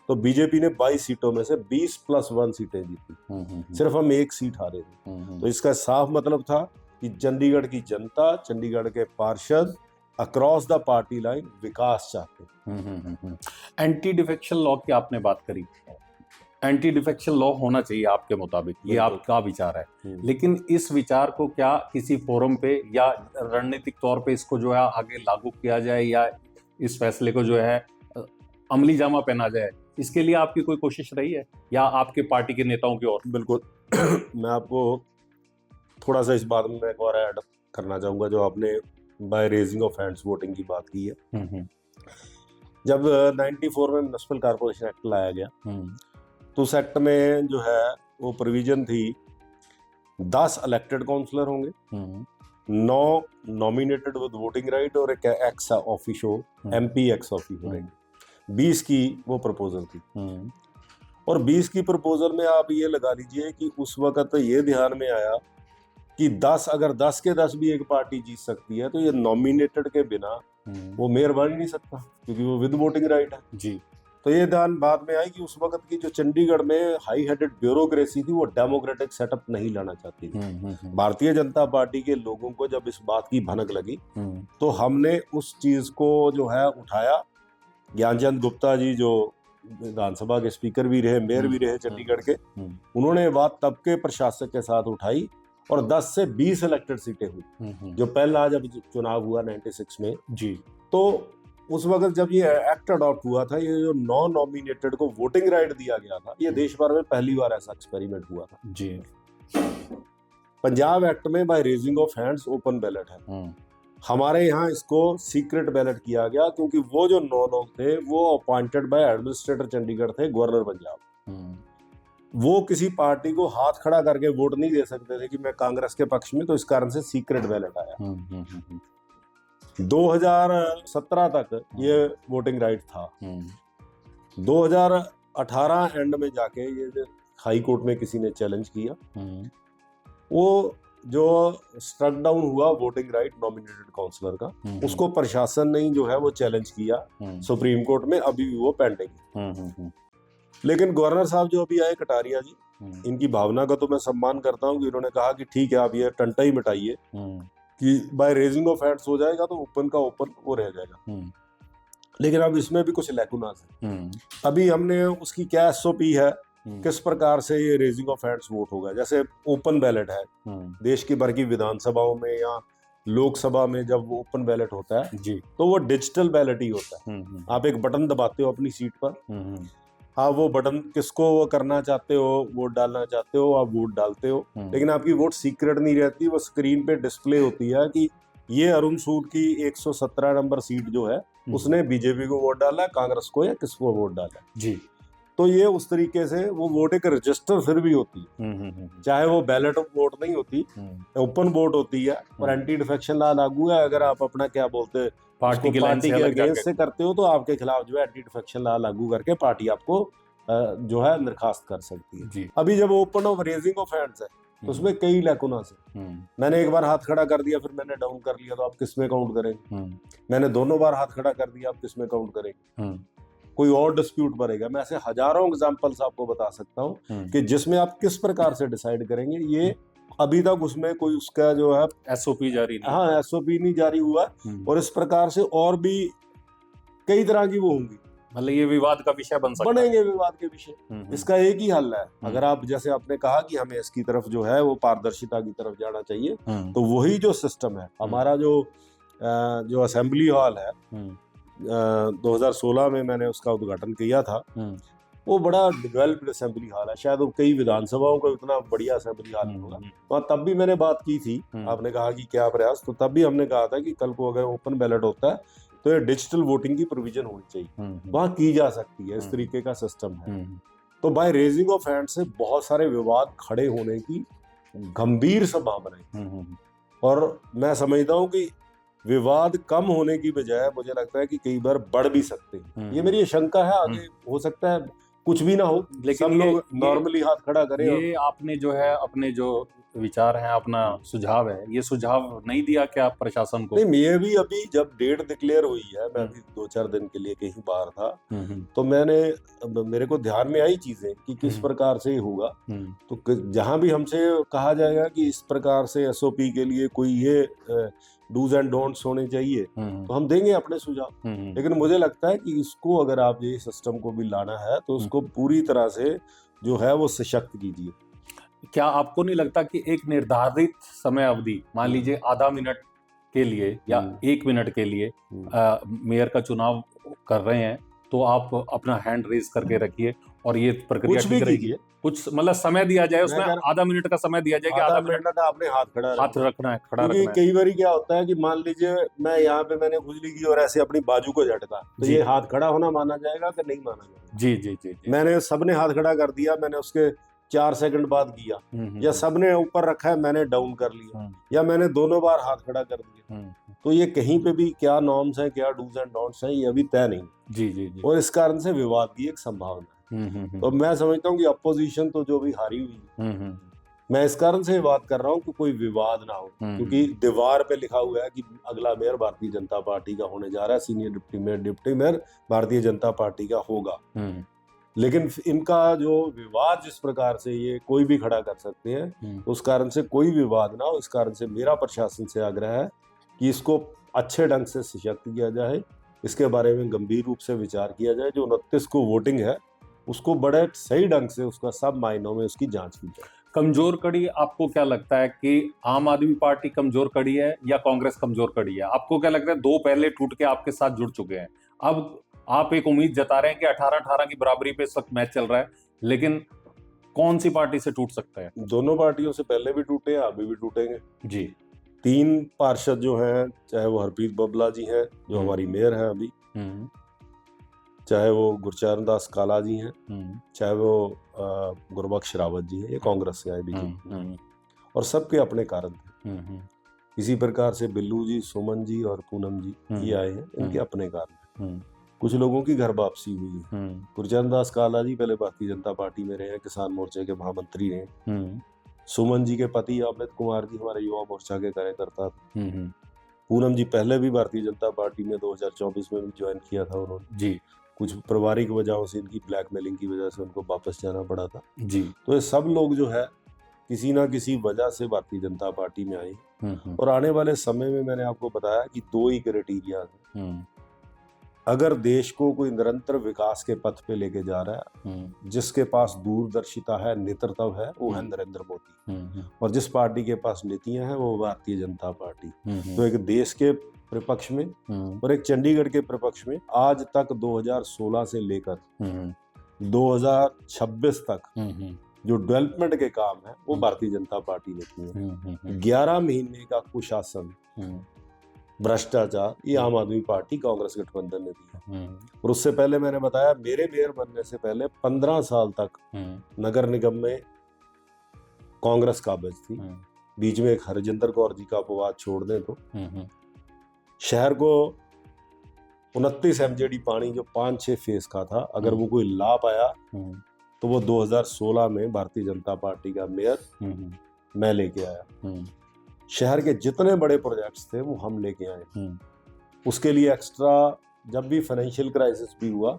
तो बीजेपी ने 22 सीटों में से 20+1 सीटें जीती, सिर्फ हम 1 सीट हारे थे। तो इसका साफ मतलब था कि चंडीगढ़ की जनता, चंडीगढ़ के पार्षद अक्रॉस द पार्टी लाइन विकास चाहते। एंटी डिफेक्शन लॉ की आपने बात करी, एंटी डिफेक्शन लॉ होना चाहिए आपके मुताबिक, ये आपका विचार है। लेकिन इस विचार को क्या किसी फोरम पे या रणनीतिक तौर पे इसको जो है आगे लागू किया जाए, या इस फैसले को जो है अमली जामा पहना जाए, इसके लिए आपकी कोई कोशिश रही है, या आपके पार्टी के नेताओं की ओर? बिल्कुल। मैं आपको थोड़ा सा इस बात में एक और ऐड करना चाहूंगा, जो आपने by raising of hands voting की बात की है। जब 94 में म्युनिसिपल कॉर्पोरेशन एक्ट लाया गया, तो उस एक्ट में जो है वो प्रोविजन थी 10 इलेक्टेड काउंसलर होंगे, 9 नॉमिनेटेड विद वोटिंग राइट, और एक ex officio MP ex officio रहेंगे। 20 की वो प्रपोजल थी। और 20 की प्रपोजल में आप ये लगा लीजिए कि उस वक्त ये ध्यान में आया कि 10 अगर 10 के 10 भी एक पार्टी जीत सकती है, तो ये नॉमिनेटेड के बिना वो मेयर बन ही नहीं सकता, क्योंकि वो विद वोटिंग राइट है जी। तो ये ध्यान बाद में आई कि उस वक्त की जो चंडीगढ़ में हाई हेडेड ब्यूरोक्रेसी थी वो डेमोक्रेटिक सेटअप नहीं लाना चाहती थी। भारतीय जनता पार्टी के लोगों को जब इस बात की भनक लगी तो हमने उस चीज को जो है उठाया। ज्ञानचंद गुप्ता जी जो विधानसभा के स्पीकर भी रहे, मेयर भी रहे चंडीगढ़ के, उन्होंने ये बात तब के प्रशासक के साथ उठाई और 10 से 20 इलेक्टेड सीटें हुई। जो पहला जब चुनाव हुआ 96 में जी, तो उस वक्त जब ये एक्ट अडॉप्ट हुआ था, ये जो नॉन नॉमिनेटेड को वोटिंग राइट दिया गया था, ये देश भर में पहली बार ऐसा एक्सपेरिमेंट हुआ था जी। पंजाब एक्ट में by raising of hands open ballot है, हमारे यहाँ इसको सीक्रेट बैलेट किया गया क्योंकि वो जो 9 लोग थे वो अपॉइंटेड बाय एडमिनिस्ट्रेटर चंडीगढ़ थे, गवर्नर पंजाब। वो किसी पार्टी को हाथ खड़ा करके वोट नहीं दे सकते थे कि मैं कांग्रेस के पक्ष में, तो इस कारण से सीक्रेट बैलेट आया। 2017 तक ये वोटिंग राइट था। 2018 एंड में जाके ये हाई कोर्ट में किसी ने चैलेंज किया, वो जो स्ट्रक डाउन हुआ वोटिंग राइट नॉमिनेटेड काउंसलर का, उसको प्रशासन ने जो है वो चैलेंज किया सुप्रीम कोर्ट में, अभी भी वो पेंडिंग। लेकिन गवर्नर साहब जो अभी आए कटारिया जी, इनकी भावना का तो मैं सम्मान करता हूँ कि इन्होंने कहा कि ठीक है आप ये टंटा ही मिटाइए कि बाय रेजिंग ऑफ हैंड्स हो जाएगा तो ओपन का ओपन वो रह जाएगा। लेकिन अब इसमें भी कुछ लैकुनास है। अभी हमने उसकी क्या एसओपी है, किस प्रकार से ये रेजिंग ऑफ हैंड्स वोट होगा। जैसे ओपन बैलेट है देश की भर की विधानसभाओं में या लोकसभा में, जब वो ओपन बैलेट होता है जी, तो वो डिजिटल बैलेट ही होता है। आप एक बटन दबाते हो अपनी सीट पर, आप वो बटन किसको वो करना चाहते हो, वोट डालना चाहते हो, आप वोट डालते हो। लेकिन आपकी वोट सीक्रेट नहीं रहती, वो स्क्रीन पे डिस्प्ले होती है कि ये अरुण सूद की 117 नंबर सीट जो है उसने बीजेपी को वोट डाला है, कांग्रेस को या किसको वोट डाला जी। तो ये उस तरीके से वो वोट एक रजिस्टर फिर भी होती है, चाहे वो बैलेट वोट नहीं होती, ओपन वोट होती है। और एंटी डिफेक्शन लॉ लागू है, अगर आप अपना क्या बोलते हैं पार्टी के अगेंस्ट से करते हो तो आपके खिलाफ जो है एंटी डिफेक्शन लॉ लागू करके पार्टी आपको जो है दरखास्त कर सकती है जी। अभी जब open of raising of hands है तो उसमें कई लैकुनास है। मैंने एक बार हाथ खड़ा कर दिया फिर मैंने डाउन कर लिया, तो आप किस में काउंट करेंगे? मैंने दोनों बार हाथ खड़ा कर दिया, आप किस में काउंट करेंगे? कोई और डिस्प्यूट बनेगा। मैं ऐसे हजारों एग्जांपल्स आपको बता सकता हूँ कि जिसमें आप किस प्रकार से डिसाइड करेंगे। ये अभी तक उसमें कोई उसका जो है एसओपी जारी नहीं, हाँ एसओपी नहीं जारी हुआ। और इस प्रकार से और भी कई तरह की वो होंगी, मतलब ये विवाद का विषय बनेंगे विवाद के विषय। इसका एक ही हल है, अगर आप जैसे आपने कहा कि हमें इसकी तरफ जो है वो पारदर्शिता की तरफ जाना चाहिए, तो वही जो सिस्टम है हमारा जो असेंबली हॉल है 2016 में मैंने उसका उद्घाटन किया था, वो बड़ा डेवलप्ड असेंबली हॉल है। शायद वो कई विधानसभाओं का इतना बढ़िया असेंबली हॉल नहीं होगा। तो तब भी मैंने बात की थी, आपने कहा कि क्या प्रयास, तो तब भी हमने कहा था कि कल को अगर ओपन बैलेट होता है तो ये डिजिटल वोटिंग की प्रोविजन होनी चाहिए, वहां की जा सकती है, इस तरीके का सिस्टम है। तो बाय रेजिंग ऑफ हैंड से बहुत सारे विवाद खड़े होने की गंभीर संभावना है। और मैं समझता हूँ कि विवाद कम होने की बजाय मुझे लगता है कि कई बार बढ़ भी सकते हैं। ये मेरी शंका है, आगे हो सकता है कुछ भी ना हो, लेकिन सब लोग नॉर्मली हाथ खड़ा करें। ये आपने जो है अपने जो विचार है, अपना सुझाव है, ये सुझाव नहीं दिया क्या प्रशासन को? नहीं, ये भी अभी जब डेट डिक्लेयर हुई है, मैं अभी 2-4 दिन के लिए कहीं बाहर था, तो मेरे को ध्यान में आई चीजें कि किस प्रकार से होगा। तो जहां भी हमसे कहा जाएगा कि इस प्रकार से एसओपी के लिए कोई ये डूज एंड डोंट्स होने चाहिए, तो हम देंगे अपने सुझाव। लेकिन मुझे लगता है कि इसको अगर आप ये सिस्टम को भी लाना है तो उसको पूरी तरह से जो है वो सशक्त कीजिए। क्या आपको नहीं लगता कि एक निर्धारित समय अवधि, मान लीजिए आधा मिनट के लिए या 1 मिनट के लिए मेयर का चुनाव कर रहे हैं, तो आप अपना हैंड रेज करके रखिए और ये प्रक्रिया ठीक रहेगी? कुछ मतलब समय दिया जाए, उसमें आधा मिनट का समय दिया जाए कि आधा मिनट का आपने हाथ रखना है, खड़ा रखना है। कई बार क्या होता है कि मान लीजिए मैं यहाँ पे मैंने खुजली की और ऐसे अपनी बाजू को झटका, तो ये हाथ खड़ा होना माना जाएगा कि नहीं माना जाएगा? जी जी जी, जी। मैंने सबने हाथ खड़ा कर दिया, मैंने उसके 4 सेकंड बाद किया, या सबने ऊपर रखा है मैंने डाउन कर लिया, या मैंने दोनों बार हाथ खड़ा कर दिया, तो ये कहीं पे भी क्या नॉर्म्स है, क्या डूज एंड डोंट्स है, ये अभी तय नहीं। जी जी जी। और इस कारण से विवाद की एक संभावना है। तो मैं समझता हूँ कि अपोजिशन तो जो भी हारी हुई है, मैं इस कारण से ये बात कर रहा हूँ कि कोई विवाद ना हो, क्योंकि दीवार पे लिखा हुआ है कि अगला मेयर भारतीय जनता पार्टी का होने जा रहा है, senior deputy mayor Bharatiya Janata party का होगा। लेकिन इनका जो विवाद जिस प्रकार से ये कोई भी खड़ा कर सकते हैं, उस कारण से कोई विवाद ना हो। इस कारण से मेरा प्रशासन से आग्रह है कि इसको अच्छे ढंग से सशक्त किया जाए, इसके बारे में गंभीर रूप से विचार किया जाए। जो 29 को वोटिंग है उसको बड़े सही ढंग से उसका सब मायनों में उसकी जांच की जाए। कमजोर कड़ी आपको क्या लगता है कि आम आदमी पार्टी कमजोर कड़ी है या कांग्रेस कमजोर कड़ी है? आपको क्या लगता है? दो पहले टूट के आपके साथ जुड़ चुके हैं, अब आप एक उम्मीद जता रहे हैं कि 18-18 की बराबरी पे इस वक्त मैच चल रहा है, लेकिन कौन सी पार्टी से टूट सकता है? दोनों पार्टियों से पहले भी टूटे हैं, अभी भी टूटेंगे जी। 3 पार्षद जो हैं, चाहे वो हरप्रीत बबला जी हैं जो हमारी मेयर हैं अभी, चाहे वो गुरचरण दास काला जी हैं, चाहे वो गुरबख्श रावत जी हैं, ये कांग्रेस से आए बीजेपी, और सबके अपने कारण थे। इसी प्रकार से बिल्लू जी, सुमन जी और पूनम जी ये आए हैं, इनके अपने कारण। कुछ लोगों की घर वापसी हुई है। गुरचरण दास काला जी पहले भारतीय जनता पार्टी में रहे हैं, किसान मोर्चे के महामंत्री रहे। सुमन जी के पति अमित कुमार जी हमारे युवा मोर्चा के कार्यकर्ता थे। पूनम जी पहले भी भारतीय जनता पार्टी में 2024 में भी ज्वाइन किया था उन्होंने जी। कुछ पारिवारिक वजहों से, इनकी ब्लैकमेलिंग की वजह से उनको वापस जाना पड़ा था जी। तो ये सब लोग जो है किसी ना किसी वजह से भारतीय जनता पार्टी में आए, और आने वाले समय में मैंने आपको बताया कि 2 ही क्राइटेरिया है। अगर देश को कोई निरंतर विकास के पथ पे लेके जा रहा है, जिसके पास दूरदर्शिता है, नेतृत्व है, वो है नरेंद्र मोदी, और जिस पार्टी के पास नीतियां हैं वो भारतीय जनता पार्टी। तो एक देश के प्रपक्ष में और एक चंडीगढ़ के प्रपक्ष में आज तक 2016 से लेकर 2026 तक जो डेवलपमेंट के काम है वो भारतीय जनता पार्टी ने किए। 11 महीने का कुशासन, भ्रष्टाचार, ये आम आदमी पार्टी कांग्रेस गठबंधन ने दिया। और उससे पहले मैंने बताया, मेरे मेयर बनने से पहले 15 साल तक नगर निगम में कांग्रेस काबिज थी। बीच में एक हरजिंदर कौर जी का अपवाद छोड़ दें तो शहर को 29 MJD पानी जो 5-6 फेस का था, अगर वो कोई ला पाया तो वो 2016 में भारतीय जनता पार्टी का मेयर मैं लेके आया। शहर के जितने बड़े प्रोजेक्ट्स थे वो हम लेके आए। उसके लिए एक्स्ट्रा, जब भी फाइनेंशियल क्राइसिस भी हुआ,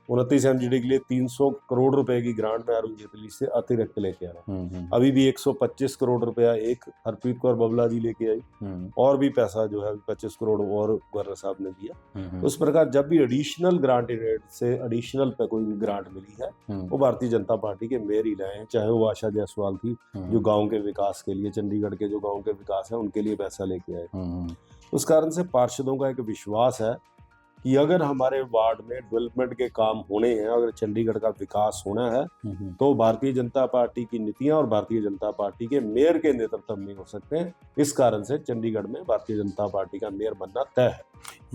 29 MJD के लिए 300 करोड़ रुपए की ग्रांट में अरुण जेटली से अतिरिक्त लेके आया। अभी भी 125 करोड़ रुपया एक हरप्रीत कौर बबला जी लेके आई, और भी पैसा जो है 25 करोड़ और गवर्नर साहब ने दिया। उस प्रकार जब भी एडिशनल ग्रांट से एडिशनल पे कोई ग्रांट मिली है वो भारतीय जनता पार्टी के मेयर ही लाए हैं। चाहे वो आशा जायसवाल थी जो गाँव के विकास के लिए, चंडीगढ़ के जो गाँव के विकास है उनके लिए पैसा लेके आए। उस कारण से पार्षदों का एक विश्वास है कि अगर हमारे वार्ड में डेवलपमेंट के काम होने हैं, अगर चंडीगढ़ का विकास होना है, तो भारतीय जनता पार्टी की नीतियां और भारतीय जनता पार्टी के मेयर के नेतृत्व में हो सकते हैं। इस कारण से चंडीगढ़ में भारतीय जनता पार्टी का मेयर बनना तय है।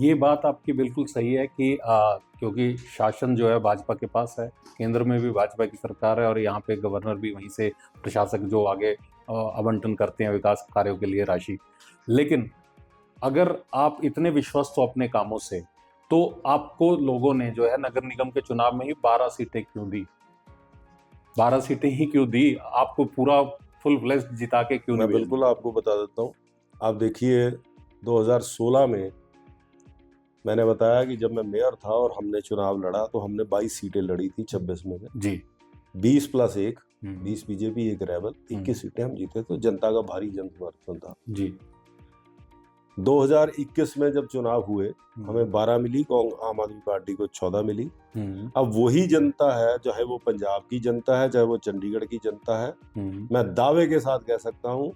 ये बात आपकी बिल्कुल सही है कि क्योंकि शासन जो है भाजपा के पास है, केंद्र में भी भाजपा की सरकार है, और यहाँ पे गवर्नर भी वहीं से प्रशासक जो आगे आवंटन करते हैं विकास कार्यों के लिए राशि। लेकिन अगर आप इतने विश्वस्त हो अपने कामों से, तो आपको लोगों ने जो है नगर निगम के चुनाव में ही 12 सीटें क्यों दी? 12 सीटें ही क्यों दी? आपको पूरा फुल फ्लैश जिता के क्यों नहीं? मैं बिल्कुल आपको बता देता हूँ। आप देखिए 2016 में मैंने बताया कि जब मैं मेयर था और हमने चुनाव लड़ा तो हमने 22 सीटें लड़ी थी 26 में जी। 20 + 1, 20 बीजेपी, 1 रेबल, 21 सीटें हम जीते। तो जनता का भारी जन समर्थन था जी। 2021 में जब चुनाव हुए हमें 12 मिली, आम आदमी पार्टी को 14 मिली। अब वही जनता है, चाहे वो पंजाब की जनता है, चाहे वो चंडीगढ़ की जनता है, मैं दावे के साथ कह सकता हूँ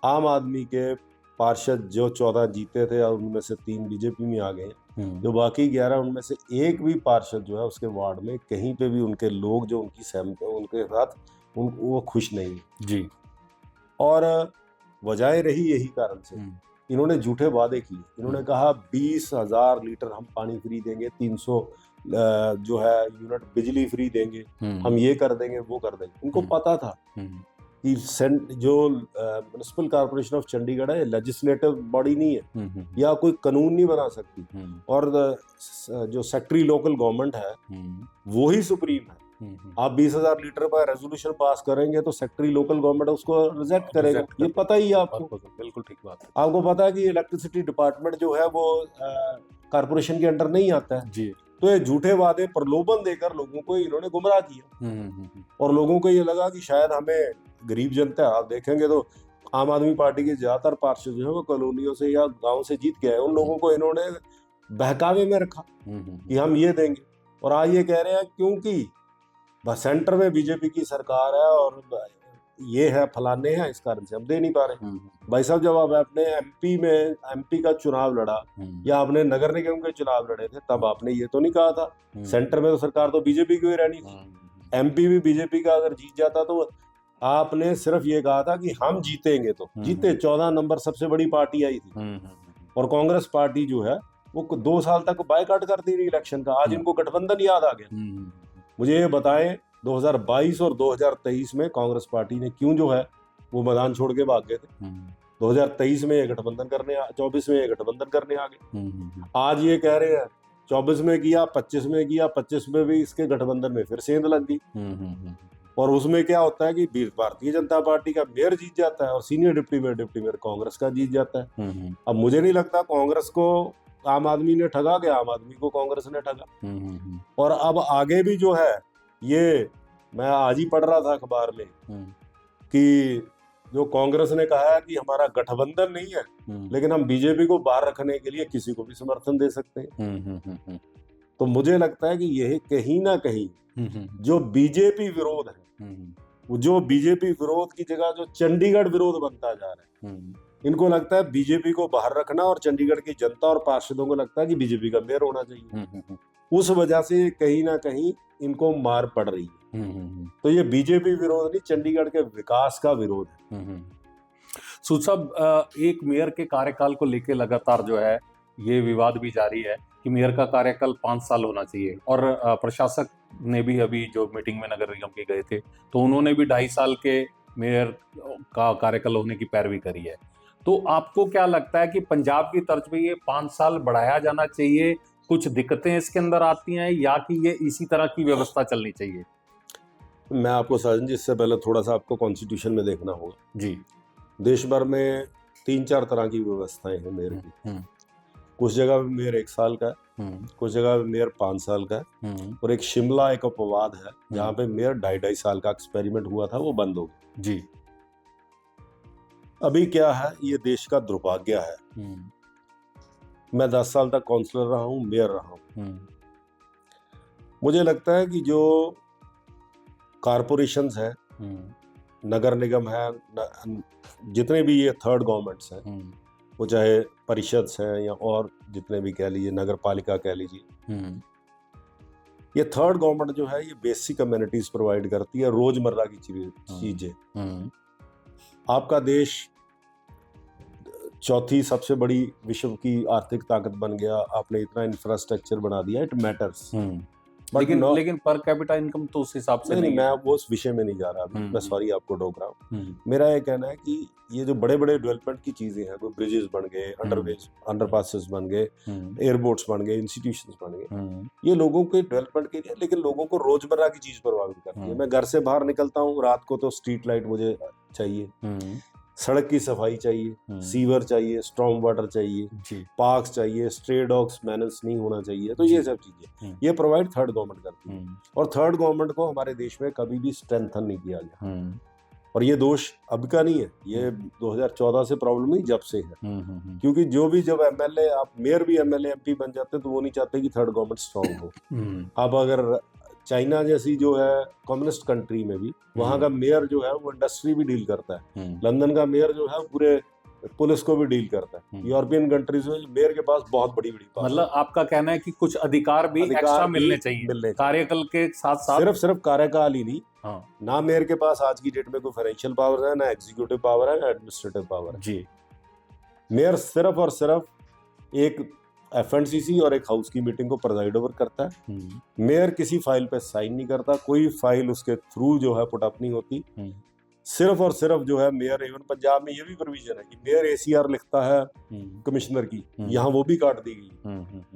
आम आदमी के पार्षद जो 14 जीते थे और उनमें से 3 बीजेपी में आ गए, जो बाकी 11 उनमें से एक भी पार्षद जो है उसके वार्ड में कहीं पे भी उनके लोग जो उनकी सहमत उनके साथ वो खुश नहीं जी। और वजह रही यही कारण से इन्होंने झूठे वादे किए। इन्होंने कहा 20,000 लीटर हम पानी फ्री देंगे, 300 जो है यूनिट बिजली फ्री देंगे, हम ये कर देंगे, वो कर देंगे। इनको पता था कि जो म्युनिसिपल कॉर्पोरेशन ऑफ चंडीगढ़ है लेजिस्लेटिव बॉडी नहीं है, या कोई कानून नहीं बना सकती, और जो सेक्रेटरी लोकल गवर्नमेंट है वो ही सुप्रीम है। आप 20,000 लीटर पर रेजोल्यूशन पास करेंगे तो सेक्रेटरी लोकल गवर्नमेंट उसको रिजेक्ट करेगा, ये पता ही है आपको। बिल्कुल ठीक बात है। आपको पता है कि इलेक्ट्रिसिटी डिपार्टमेंट जो है वो कारपोरेशन के अंडर नहीं आता है जी। तो ये झूठे वादे प्रलोभन देकर लोगों को इन्होंने गुमराह किया और लोगों को ये लगा कि शायद हमें, गरीब जनता, आप देखेंगे तो आम आदमी पार्टी के ज्यादातर पार्षद जो है वो कॉलोनियों से या गांव से जीत के आए, उन लोगों को इन्होंने बहकावे में रखा कि हम ये देंगे, और आज ये कह रहे हैं क्योंकि सेंटर में बीजेपी की सरकार है और ये है फलाने हैं, इस कारण से हम दे नहीं पा रहे। भाई साहब, जब आप अपने एमपी का चुनाव लड़ा या आपने नगर निगम के चुनाव लड़े थे, तब आपने ये तो नहीं कहा था सेंटर में तो सरकार तो बीजेपी की ही रहनी थी, एमपी भी बीजेपी का अगर जीत जाता तो आपने सिर्फ ये कहा था कि हम जीतेंगे, तो जीते। 14 नंबर सबसे बड़ी पार्टी आई थी और कांग्रेस पार्टी जो है वो 2 साल तक बायकॉट करती रही इलेक्शन का। आज इनको गठबंधन याद आ गया। मुझे ये बताएं 2022 और 2023 में कांग्रेस पार्टी ने क्यों जो है वो मैदान छोड़ के भाग गए थे। 2023 में ये गठबंधन करने, 24 में ये गठबंधन करने आ गए। आज ये कह रहे हैं 24 में किया, 25 में किया, 25 में भी इसके गठबंधन में फिर सेंध लग गई। और उसमें क्या होता है कि भारतीय जनता पार्टी का मेयर जीत जाता है और सीनियर डिप्टी मेयर कांग्रेस का जीत जाता है। अब मुझे नहीं लगता कांग्रेस को आम आदमी ने ठगा के आम आदमी को कांग्रेस ने ठगा। और अब आगे भी जो है, ये मैं आज ही पढ़ रहा था अखबार में कि जो कांग्रेस ने कहा है कि हमारा गठबंधन नहीं है लेकिन हम बीजेपी को बाहर रखने के लिए किसी को भी समर्थन दे सकते हैं। तो मुझे लगता है कि यह कहीं ना कहीं जो बीजेपी विरोध है, जो बीजेपी विरोध की जगह जो चंडीगढ़ विरोध बनता जा रहा है, इनको लगता है बीजेपी को बाहर रखना और चंडीगढ़ की जनता और पार्षदों को लगता है कि बीजेपी का मेयर होना चाहिए। उस वजह से कहीं ना कहीं इनको मार पड़ रही है। तो ये बीजेपी विरोध नहीं, चंडीगढ़ के विकास का विरोध है। सूद साहब, एक मेयर के कार्यकाल को लेकर लगातार जो है ये विवाद भी जारी है कि मेयर का कार्यकाल 5 साल होना चाहिए, और प्रशासक ने भी अभी जो मीटिंग में नगर निगम के गए थे तो उन्होंने भी 2.5 साल के मेयर का कार्यकाल होने की पैरवी करी है। तो आपको क्या लगता है कि पंजाब की तर्ज पे ये 5 साल बढ़ाया जाना चाहिए? कुछ दिक्कतें इसके अंदर आती हैं या कि ये इसी तरह की व्यवस्था चलनी चाहिए? मैं आपको साजन जी, इससे पहले थोड़ा सा आपको कॉन्स्टिट्यूशन में देखना होगा जी। देश भर में 3-4 तरह की व्यवस्थाएं हैं मेयर की। कुछ जगह मेयर 1 साल का है, कुछ जगह मेयर 5 साल का है, और एक शिमला एक अपवाद है जहाँ पे मेयर 2.5 साल का एक्सपेरिमेंट हुआ था, वो बंद हो गया। जी। अभी क्या है, ये देश का दुर्भाग्य है। मैं 10 साल तक काउंसलर रहा हूँ, मेयर रहा हूँ। मुझे लगता है कि जो कॉरपोरेशंस है, नगर निगम है, जितने भी ये थर्ड गवर्नमेंट्स हैं, वो चाहे परिषद हैं या और जितने भी कह लीजिए, नगर पालिका कह लीजिए, ये थर्ड गवर्नमेंट जो है ये बेसिक कम्युनिटीज प्रोवाइड करती है, रोजमर्रा की चीजें। आपका देश चौथी सबसे बड़ी विश्व की आर्थिक ताकत बन गया, आपने इतना इंफ्रास्ट्रक्चर बना दिया, इट मैटर्स। लेकिन पर कैपिटा इनकम तो उस हिसाब से नहीं। मैं वो उस विषय में नहीं जा रहा, मैं सॉरी आपको टोक रहा हूँ। मेरा ये कहना है कि ये जो बड़े बड़े डेवलपमेंट की चीजें हैं, कोई ब्रिजेस बन गए, अंडरपासेस बन गए, एयरपोर्ट्स बन गए, इंस्टीट्यूशंस बन गए, ये लोगों के डेवलपमेंट के लिए, लेकिन लोगों को रोजमर्रा की चीज प्रभावित करती है। मैं घर से बाहर निकलता हूँ रात को तो स्ट्रीट लाइट मुझे चाहिए, सड़क की सफाई चाहिए, सीवर चाहिए, स्ट्रॉन्ग वाटर चाहिए, पार्क्स चाहिए, स्ट्रे डॉग्स मैनेज नहीं होना चाहिए। तो ये सब चीजें ये प्रोवाइड थर्ड गवर्नमेंट करती है, और थर्ड गवर्नमेंट को हमारे देश में कभी भी स्ट्रेंथन नहीं किया गया। और ये दोष अब का नहीं है, ये 2014 से प्रॉब्लम नहीं, जब से है। क्योंकि जब एमएलए, आप मेयर भी एमएलए एमपी बन जाते हैं तो वो नहीं चाहते कि थर्ड गवर्नमेंट स्ट्रॉन्ग हो। अब अगर चाइना जैसी जो है कम्युनिस्ट कंट्री में भी, वहां का मेयर जो है वो इंडस्ट्री भी डील करता है। लंदन का मेयर जो है पूरे पुलिस को भी डील करता है। यूरोपियन कंट्रीज में मेयर के पास बहुत बड़ी बड़ी पावर। मतलब आपका कहना है कि कुछ अधिकार भी एक्स्ट्रा मिलने चाहिए कार्यकाल के साथ साथ। सिर्फ कार्यकाल ही नहीं, ना मेयर के पास आज की डेट में कोई फाइनेंशियल पावर है, ना एग्जीक्यूटिव पावर है, ना एडमिनिस्ट्रेटिव पावर है। जी। मेयर सिर्फ और सिर्फ एक एफएनसीसी और एक हाउस की मीटिंग को प्रेजाइड ओवर करता है। मेयर किसी फाइल पे साइन नहीं करता, कोई फाइल उसके थ्रू जो है पुटअप नहीं होती। सिर्फ और सिर्फ जो है मेयर, इवन पंजाब में ये भी प्रोविजन है कि मेयर एसीआर लिखता है कमिश्नर की, यहाँ वो भी काट दी गई।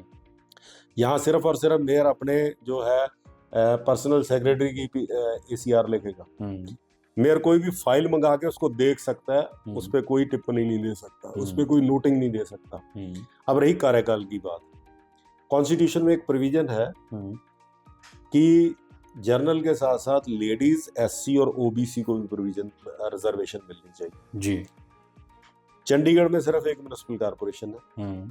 यहाँ सिर्फ और सिर्फ मेयर अपने जो है पर्सनल सेक्रेटरी की ACR लिखेगा। मेयर कोई भी फाइल मंगा के उसको देख सकता है, उस पर कोई टिप्पणी नहीं दे सकता, उस पर कोई नोटिंग नहीं दे सकता। अब रही कार्यकाल की बात, कॉन्स्टिट्यूशन में एक प्रोविजन है कि जनरल के साथ साथ लेडीज, SC और OBC को भी प्रोविजन रिजर्वेशन मिलनी चाहिए जी। चंडीगढ़ में सिर्फ एक म्युनिसिपल कॉर्पोरेशन है,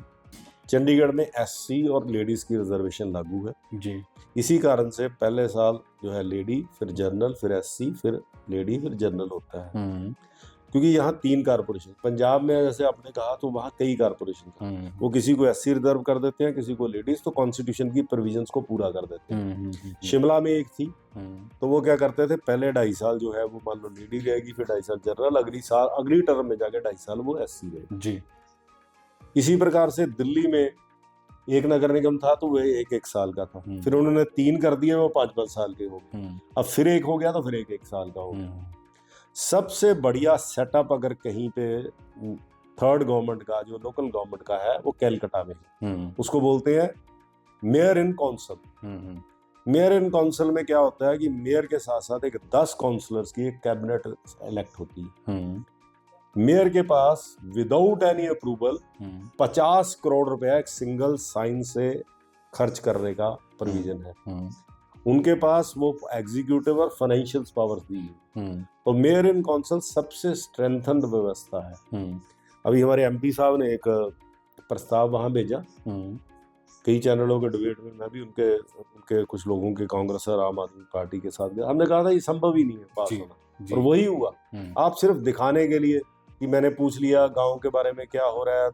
चंडीगढ़ में SC और लेडीज की रिजर्वेशन लागू है जी। इसी कारण से पहले साल जो है लेडी, फिर जनरल, फिर SC, फिर लेडी, फिर जनरल होता है। क्योंकि यहाँ 3 कारपोरेशन, पंजाब में जैसे आपने कहा तो वहाँ कई कारपोरेशन था, वो किसी को SC रिजर्व कर देते हैं, किसी को लेडीज, तो कॉन्स्टिट्यूशन की प्रोविजंस को पूरा कर देते हैं। शिमला में एक थी, तो वो क्या करते थे, पहले 2.5 साल जो है वो मान लो लेडी रहेगी, फिर 2.5 साल जनरल, अगली टर्म में जाके 2.5 साल वो SC रहेगी जी। इसी प्रकार से दिल्ली में एक नगर निगम था तो वह 1-1 साल का था, फिर उन्होंने 3 कर दिए, वो 5-5 साल के हो गए, अब फिर 1 हो गया तो फिर 1-1 साल का हो गया। सबसे बढ़िया सेटअप अगर कहीं पे थर्ड गवर्नमेंट का, जो लोकल गवर्नमेंट का है, वो कैलकाटा में है। उसको बोलते हैं mayor in council. Mayor in council में क्या होता है कि मेयर के साथ साथ एक 10 काउंसलर्स की एक कैबिनेट इलेक्ट होती है। मेयर के पास विदाउट एनी अप्रूवल 50 करोड़ रुपया एक सिंगल साइन से खर्च करने का प्रोविजन है। उनके पास वो एग्जीक्यूटिव और फाइनेंशियल पावर्स दी है। तो मेयर इन काउंसिल सबसे स्ट्रेंथन्ड व्यवस्था है। अभी हमारे MP साहब ने एक प्रस्ताव वहां भेजा, कई चैनलों के डिबेट में मैं भी उनके कुछ लोगों के, कांग्रेस और आम आदमी पार्टी के साथ गया। हमने कहा था ये संभव ही नहीं है पास होना, और वही हुआ। आप सिर्फ दिखाने के लिए कि मैंने पूछ लिया गांव के बारे में क्या हो रहा है,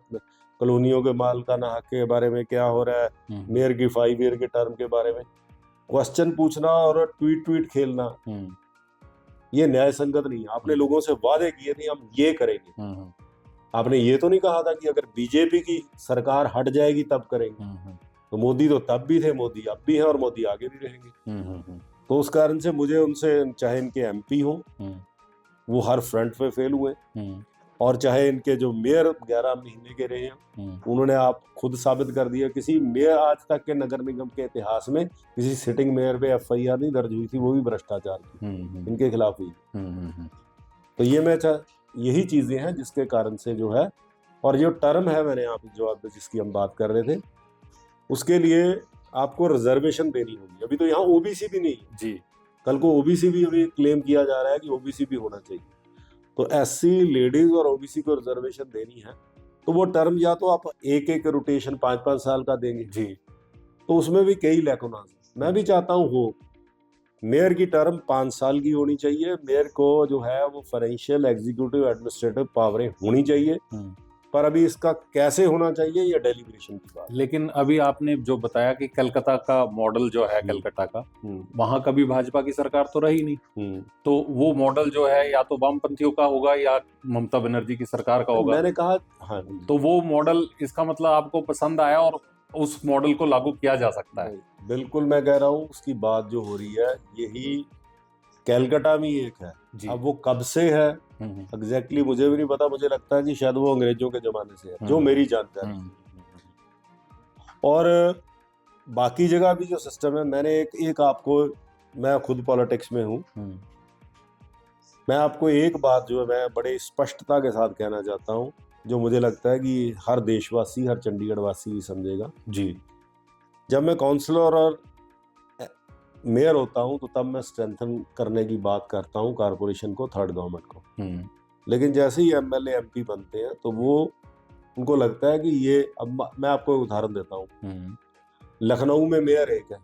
कॉलोनियों के मालिकाना हक के बारे में क्या हो रहा है, मेयर की 5 ईयर के टर्म के बारे में क्वेश्चन पूछना और ट्वीट खेलना, ये न्याय संगत नहीं है। आपने लोगों से वादे किए थे हम ये करेंगे, आपने ये तो नहीं कहा था कि अगर बीजेपी की सरकार हट जाएगी तब करेंगे। तो मोदी तो तब भी थे, मोदी अब भी है और मोदी आगे भी रहेंगे। तो उस कारण से मुझे उनसे, चाहे इनके MP हो वो हर फ्रंट पे फेल हुए, और चाहे इनके जो मेयर 11 महीने के रहे हैं, उन्होंने आप खुद साबित कर दिया, किसी मेयर आज तक के नगर निगम के इतिहास में किसी सिटिंग मेयर पे FIR नहीं दर्ज हुई थी, वो भी भ्रष्टाचार की इनके खिलाफ हुई। तो यही चीजें हैं जिसके कारण से जो है, और जो टर्म है, मैंने आप जो जिसकी हम बात कर रहे थे, उसके लिए आपको रिजर्वेशन देनी होगी। अभी तो यहाँ OBC भी नहीं है जी, कल को OBC भी अभी क्लेम किया जा रहा है कि OBC भी होना चाहिए। तो SC, लेडीज और OBC को रिजर्वेशन देनी है, तो वो टर्म या तो आप एक रोटेशन 5-5 साल का देंगे जी, तो उसमें भी कई लैकुनास है। मैं भी चाहता हूँ हो मेयर की टर्म 5 साल की होनी चाहिए, मेयर को जो है वो फाइनेंशियल, एग्जीक्यूटिव, एडमिनिस्ट्रेटिव पावरें होनी चाहिए, पर अभी इसका कैसे होना चाहिए ये डेलिब्रेशन की बात। लेकिन अभी आपने जो बताया कि कलकत्ता का मॉडल जो है, कलकत्ता का, वहां कभी भाजपा की सरकार तो रही नहीं, तो वो मॉडल जो है या तो वामपंथियों का होगा या ममता बनर्जी की सरकार का होगा। मैंने कहा हाँ, तो वो मॉडल, इसका मतलब आपको पसंद आया और उस मॉडल को लागू किया जा सकता है। बिल्कुल, मैं कह रहा हूँ उसकी बात जो हो रही है यही कैलकाटा में एक है। अब वो कब से है एग्जैक्टली मुझे भी नहीं पता, मुझे लगता है कि शायद वो अंग्रेजों के जमाने से है, जो मेरी जानकारी। और बाकी जगह भी जो सिस्टम है, मैंने एक आपको, मैं खुद पॉलिटिक्स में हूँ, मैं आपको एक बात जो है मैं बड़े स्पष्टता के साथ कहना चाहता हूँ, जो मुझे लगता है कि हर देशवासी, हर चंडीगढ़ वासी भी समझेगा जी। जब मैं काउंसलर और मेयर होता हूं तो तब मैं स्ट्रेंथन करने की बात करता हूं कारपोरेशन को, थर्ड गवर्नमेंट को। लेकिन जैसे ही MLA MP बनते हैं तो वो उनको लगता है कि ये, अब मैं आपको एक उदाहरण देता हूँ, लखनऊ में मेयर एक है,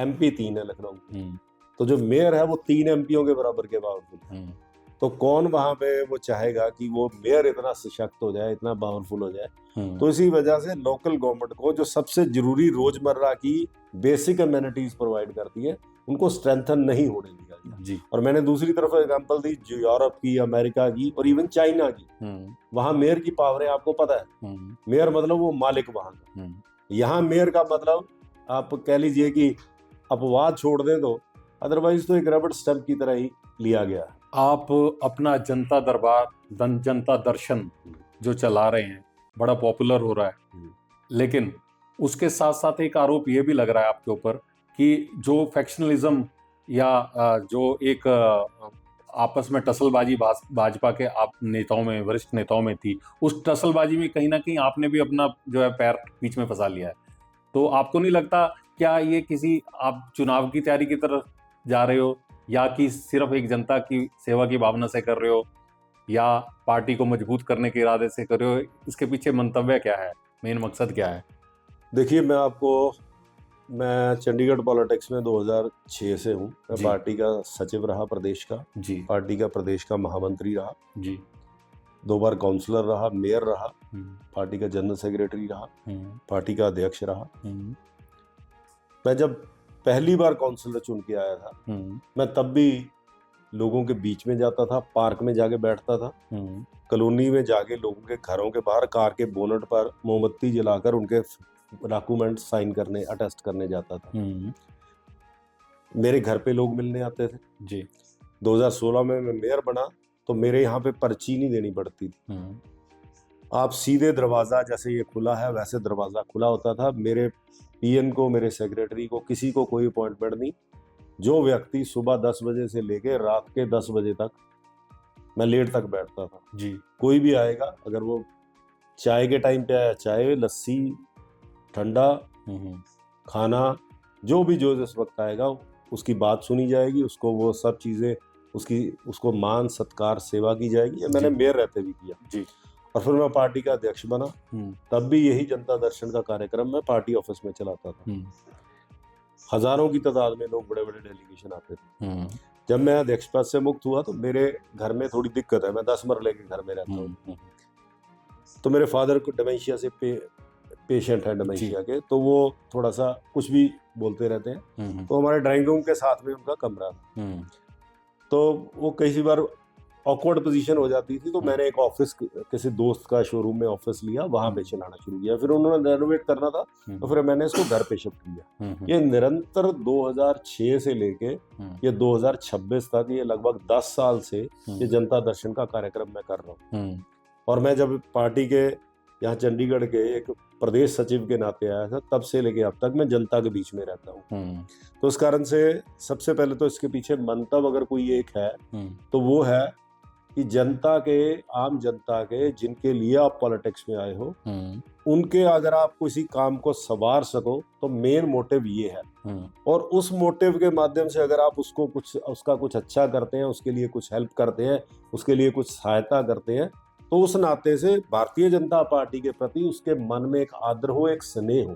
MP 3 है लखनऊ, तो जो मेयर है वो 3 MPओं के बराबर के पावरफुल। तो कौन वहां पे वो चाहेगा कि वो मेयर इतना सशक्त हो जाए, इतना पावरफुल हो जाए। तो इसी वजह से लोकल गवर्नमेंट को जो सबसे जरूरी रोजमर्रा की बेसिक अमेनिटीज प्रोवाइड करती है, उनको स्ट्रेंथन नहीं होने दिया जी। और मैंने दूसरी तरफ एग्जांपल दी जो यूरोप की, अमेरिका की और इवन चाइना की, वहां मेयर की पावर है, आपको पता है, मेयर मतलब वो मालिक वहां का। यहाँ मेयर का मतलब आप कह लीजिए कि अपवाद छोड़ दें तो अदरवाइज तो एक रबड़ स्टैंप की तरह ही लिया गया है। आप अपना जनता दरबार, जनता दर्शन जो चला रहे हैं, बड़ा पॉपुलर हो रहा है, लेकिन उसके साथ साथ एक आरोप ये भी लग रहा है आपके ऊपर कि जो फैक्शनलिज्म या जो एक आपस में टसलबाजी भाजपा के आप नेताओं में, वरिष्ठ नेताओं में थी, उस टसलबाजी में कहीं ना कहीं आपने भी अपना जो है पैर बीच में फंसा लिया है। तो आपको नहीं लगता क्या ये किसी आप चुनाव की तैयारी की तरफ जा रहे हो, या कि सिर्फ एक जनता की सेवा की भावना से कर रहे हो, या पार्टी को मजबूत करने के इरादे से कर रहे हो? इसके पीछे मंतव्य क्या है, मेन मकसद क्या है? देखिए, मैं चंडीगढ़ पॉलिटिक्स में 2006 से हूँ। मैं जी। पार्टी का सचिव रहा प्रदेश का, जी। पार्टी का प्रदेश का महामंत्री रहा, जी। 2 बार काउंसलर रहा, मेयर रहा, पार्टी का जनरल सेक्रेटरी रहा, पार्टी का अध्यक्ष रहा। मैं जब पहली बार काउंसलर चुन के आया था, मैं तब भी लोगों के बीच में जाता था, पार्क में जाके बैठता था, कॉलोनी में जाके लोगों के घरों के बाहर कार के बोनट पर मोमबत्ती जलाकर उनके डॉक्यूमेंट साइन करने, अटेस्ट करने जाता था। मेरे घर पे लोग मिलने आते थे। जी। 2016 में मैं मेयर बना तो मेरे यहाँ पे पर्ची नहीं देनी पड़ती थी। आप सीधे दरवाजा, जैसे ये खुला है वैसे दरवाजा खुला होता था। मेरे पीएन को, मेरे सेक्रेटरी को, किसी को कोई अपॉइंटमेंट नहीं। जो व्यक्ति सुबह 10 बजे से लेके रात के 10 बजे तक, मैं लेट तक बैठता था जी। कोई भी आएगा, अगर वो चाय के टाइम पे आया, चाय, लस्सी, ठंडा, खाना, जो जिस वक्त आएगा उसकी बात सुनी जाएगी, उसको वो सब चीज़ें, उसको मान सत्कार सेवा की जाएगी। मैंने मेयर रहते भी किया जी। और फिर मैं पार्टी का अध्यक्ष बना, तब भी यही जनता दर्शन का कार्यक्रम मैं पार्टी ऑफिस में चलाता था। हजारों की तादाद में लोग, बड़े बड़े डेलीगेशन आते थे। जब मैं अध्यक्ष पद से मुक्त हुआ तो मेरे घर में थोड़ी दिक्कत है, मैं 10 मरले के घर में रहता हूँ। तो मेरे फादर को डिमेंशिया से पेशेंट है, डिमेंशिया के, तो वो थोड़ा सा कुछ भी बोलते रहते हैं। तो हमारे ड्राइंग रूम के साथ में उनका कमरा था, तो वो कई बार ऑकवर्ड पोजीशन हो जाती थी। तो मैंने एक ऑफिस, किसी दोस्त का शोरूम में ऑफिस लिया, वहां पे चलाना शुरू किया। फिर उन्होंने रेनोवेट करना था तो फिर मैंने इसको घर पे शिफ्ट किया। ये निरंतर 2006 से लेके ये 2026 तक, ये लगभग 10 साल से ये जनता दर्शन का कार्यक्रम मैं कर रहा हूँ। और मैं जब पार्टी के यहाँ चंडीगढ़ के एक प्रदेश सचिव के नाते आया था, तब से लेके अब तक मैं जनता के बीच में रहता हूँ। तो इस कारण से सबसे पहले तो इसके पीछे मंतव्य अगर कोई एक है तो वो है कि जनता के, आम जनता के, जिनके लिए आप पॉलिटिक्स में आए हो, उनके अगर आप किसी काम को संवार सको तो मेन मोटिव ये है। और उस मोटिव के माध्यम से अगर आप उसका कुछ अच्छा करते हैं, उसके लिए कुछ हेल्प करते हैं, उसके लिए कुछ सहायता करते हैं, तो उस नाते से भारतीय जनता पार्टी के प्रति उसके मन में एक आदर हो, एक स्नेह हो,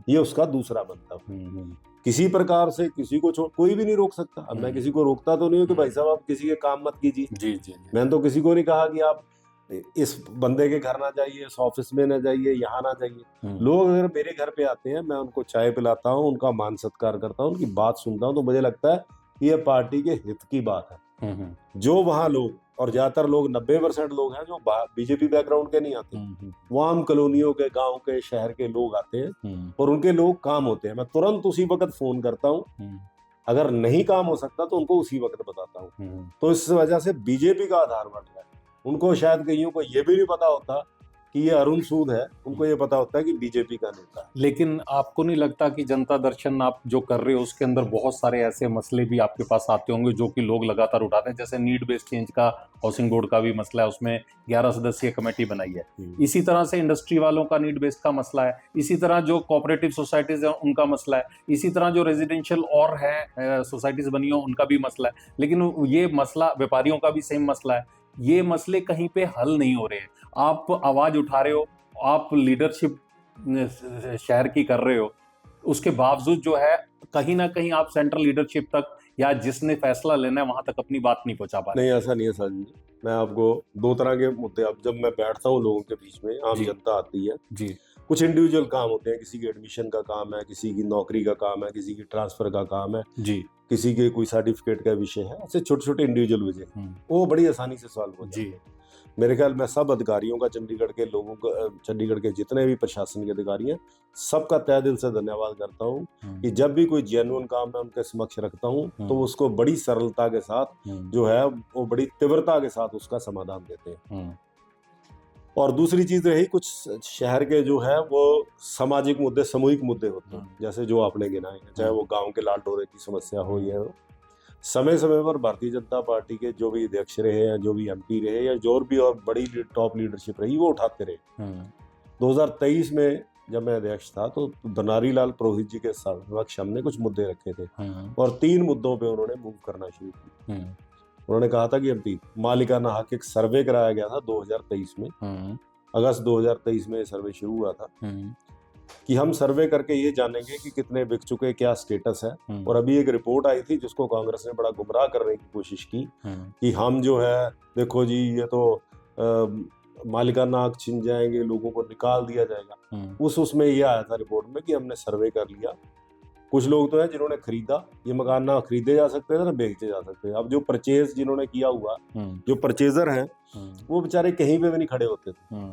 ये उसका दूसरा मंतव्य। किसी प्रकार से किसी को कोई भी नहीं रोक सकता। अब मैं किसी को रोकता तो नहीं हूँ कि भाई साहब आप किसी के काम मत कीजिए। जी। मैंने तो किसी को नहीं कहा कि आप इस बंदे के घर ना जाइए, इस ऑफिस में ना जाइए, यहाँ ना जाइए। लोग अगर मेरे घर पे आते हैं, मैं उनको चाय पिलाता हूँ, उनका मान सत्कार करता हूँ, उनकी बात सुनता हूँ, तो मुझे लगता है कि ये पार्टी के हित की बात है। जो वहाँ लोग, और ज्यादातर लोग 90% लोग हैं जो बीजेपी बैकग्राउंड के नहीं आते, वो आम कॉलोनियों के, गांव के, शहर के लोग आते हैं और उनके लोग काम होते हैं। मैं तुरंत उसी वक्त फोन करता हूँ, अगर नहीं काम हो सकता तो उनको उसी वक्त बताता हूँ। तो इस वजह से बीजेपी का आधार बढ़ रहा है। उनको शायद कईयों को ये भी नहीं पता होता कि ये अरुण सूद है, उनको ये पता होता है कि बीजेपी का नेता है। लेकिन आपको नहीं लगता कि जनता दर्शन आप जो कर रहे हो उसके अंदर बहुत सारे ऐसे मसले भी आपके पास आते होंगे जो कि लोग लगातार उठाते हैं? जैसे नीड बेस्ड चेंज का, हाउसिंग बोर्ड का भी मसला है, उसमें 11 सदस्यीय कमेटी बनाई है। इसी तरह से इंडस्ट्री वालों का नीड बेस्ड का मसला है, इसी तरह जो कोऑपरेटिव सोसाइटीज है उनका मसला है, इसी तरह जो रेजिडेंशियल और है सोसाइटीज बनी हो उनका भी मसला है। लेकिन ये मसला व्यापारियों का भी सेम मसला है। ये मसले कहीं पे हल नहीं हो रहे हैं। आप आवाज उठा रहे हो, आप लीडरशिप शहर की कर रहे हो, उसके बावजूद जो है कहीं ना कहीं आप सेंट्रल लीडरशिप तक या जिसने फैसला लेना है वहां तक अपनी बात नहीं पहुंचा पा रहे। नहीं, ऐसा नहीं है सर जी। मैं आपको 2 तरह के मुद्दे, अब जब मैं बैठता हूँ लोगों के बीच में, आम जनता आती है जी, कुछ इंडिविजुअल काम होते हैं, किसी की एडमिशन का काम है, किसी की नौकरी का काम है, किसी की ट्रांसफर का काम है जी, किसी के कोई सर्टिफिकेट का विषय है, ऐसे छोटे छोटे इंडिविजुअल विषय वो बड़ी आसानी से सॉल्व हो जाते हैं। मेरे ख्याल में सब अधिकारियों का, चंडीगढ़ के लोगों का, चंडीगढ़ के जितने भी प्रशासन के अधिकारी हैं, सबका तहे दिल से धन्यवाद करता हूँ कि जब भी कोई जेन्युइन काम मैं उनके समक्ष रखता हूँ तो उसको बड़ी सरलता के साथ जो है वो बड़ी तीव्रता के साथ उसका समाधान देते हैं। और दूसरी चीज रही कुछ शहर के जो है वो सामाजिक मुद्दे, सामूहिक मुद्दे होते हैं, जैसे जो आपने गिनाए हैं, चाहे वो गांव के लाल डोरे की समस्या हो या समय समय पर भारतीय जनता पार्टी के जो भी अध्यक्ष रहे या जो भी एमपी रहे या जो भी और बड़ी टॉप लीडरशिप रही वो उठाते रहे। 2023 में जब मैं अध्यक्ष था तो बनवारी लाल पुरोहित जी के समक्ष हमने कुछ मुद्दे रखे थे और 3 मुद्दों पे उन्होंने मूव करना शुरू किया। उन्होंने कहा था कि एमपी मालिकाना हक एक सर्वे कराया गया था 2023 में, अगस्त 2023 में सर्वे शुरू हुआ था कि हम सर्वे करके ये जानेंगे कि कितने बिक चुके, क्या स्टेटस है। और अभी एक रिपोर्ट आई थी जिसको कांग्रेस ने बड़ा गुमराह करने की कोशिश की कि हम जो है देखो जी ये तो मालिकाना हक छिन जाएंगे, लोगों को निकाल दिया जाएगा। उसमें ये आया था रिपोर्ट में कि हमने सर्वे कर लिया, कुछ लोग तो हैं जिन्होंने खरीदा, ये मकान ना खरीदे जा सकते थे ना बेचे जा सकते थे। अब जो परचेज जिन्होंने किया हुआ, जो परचेजर हैं वो बेचारे कहीं पे भी नहीं खड़े होते थे।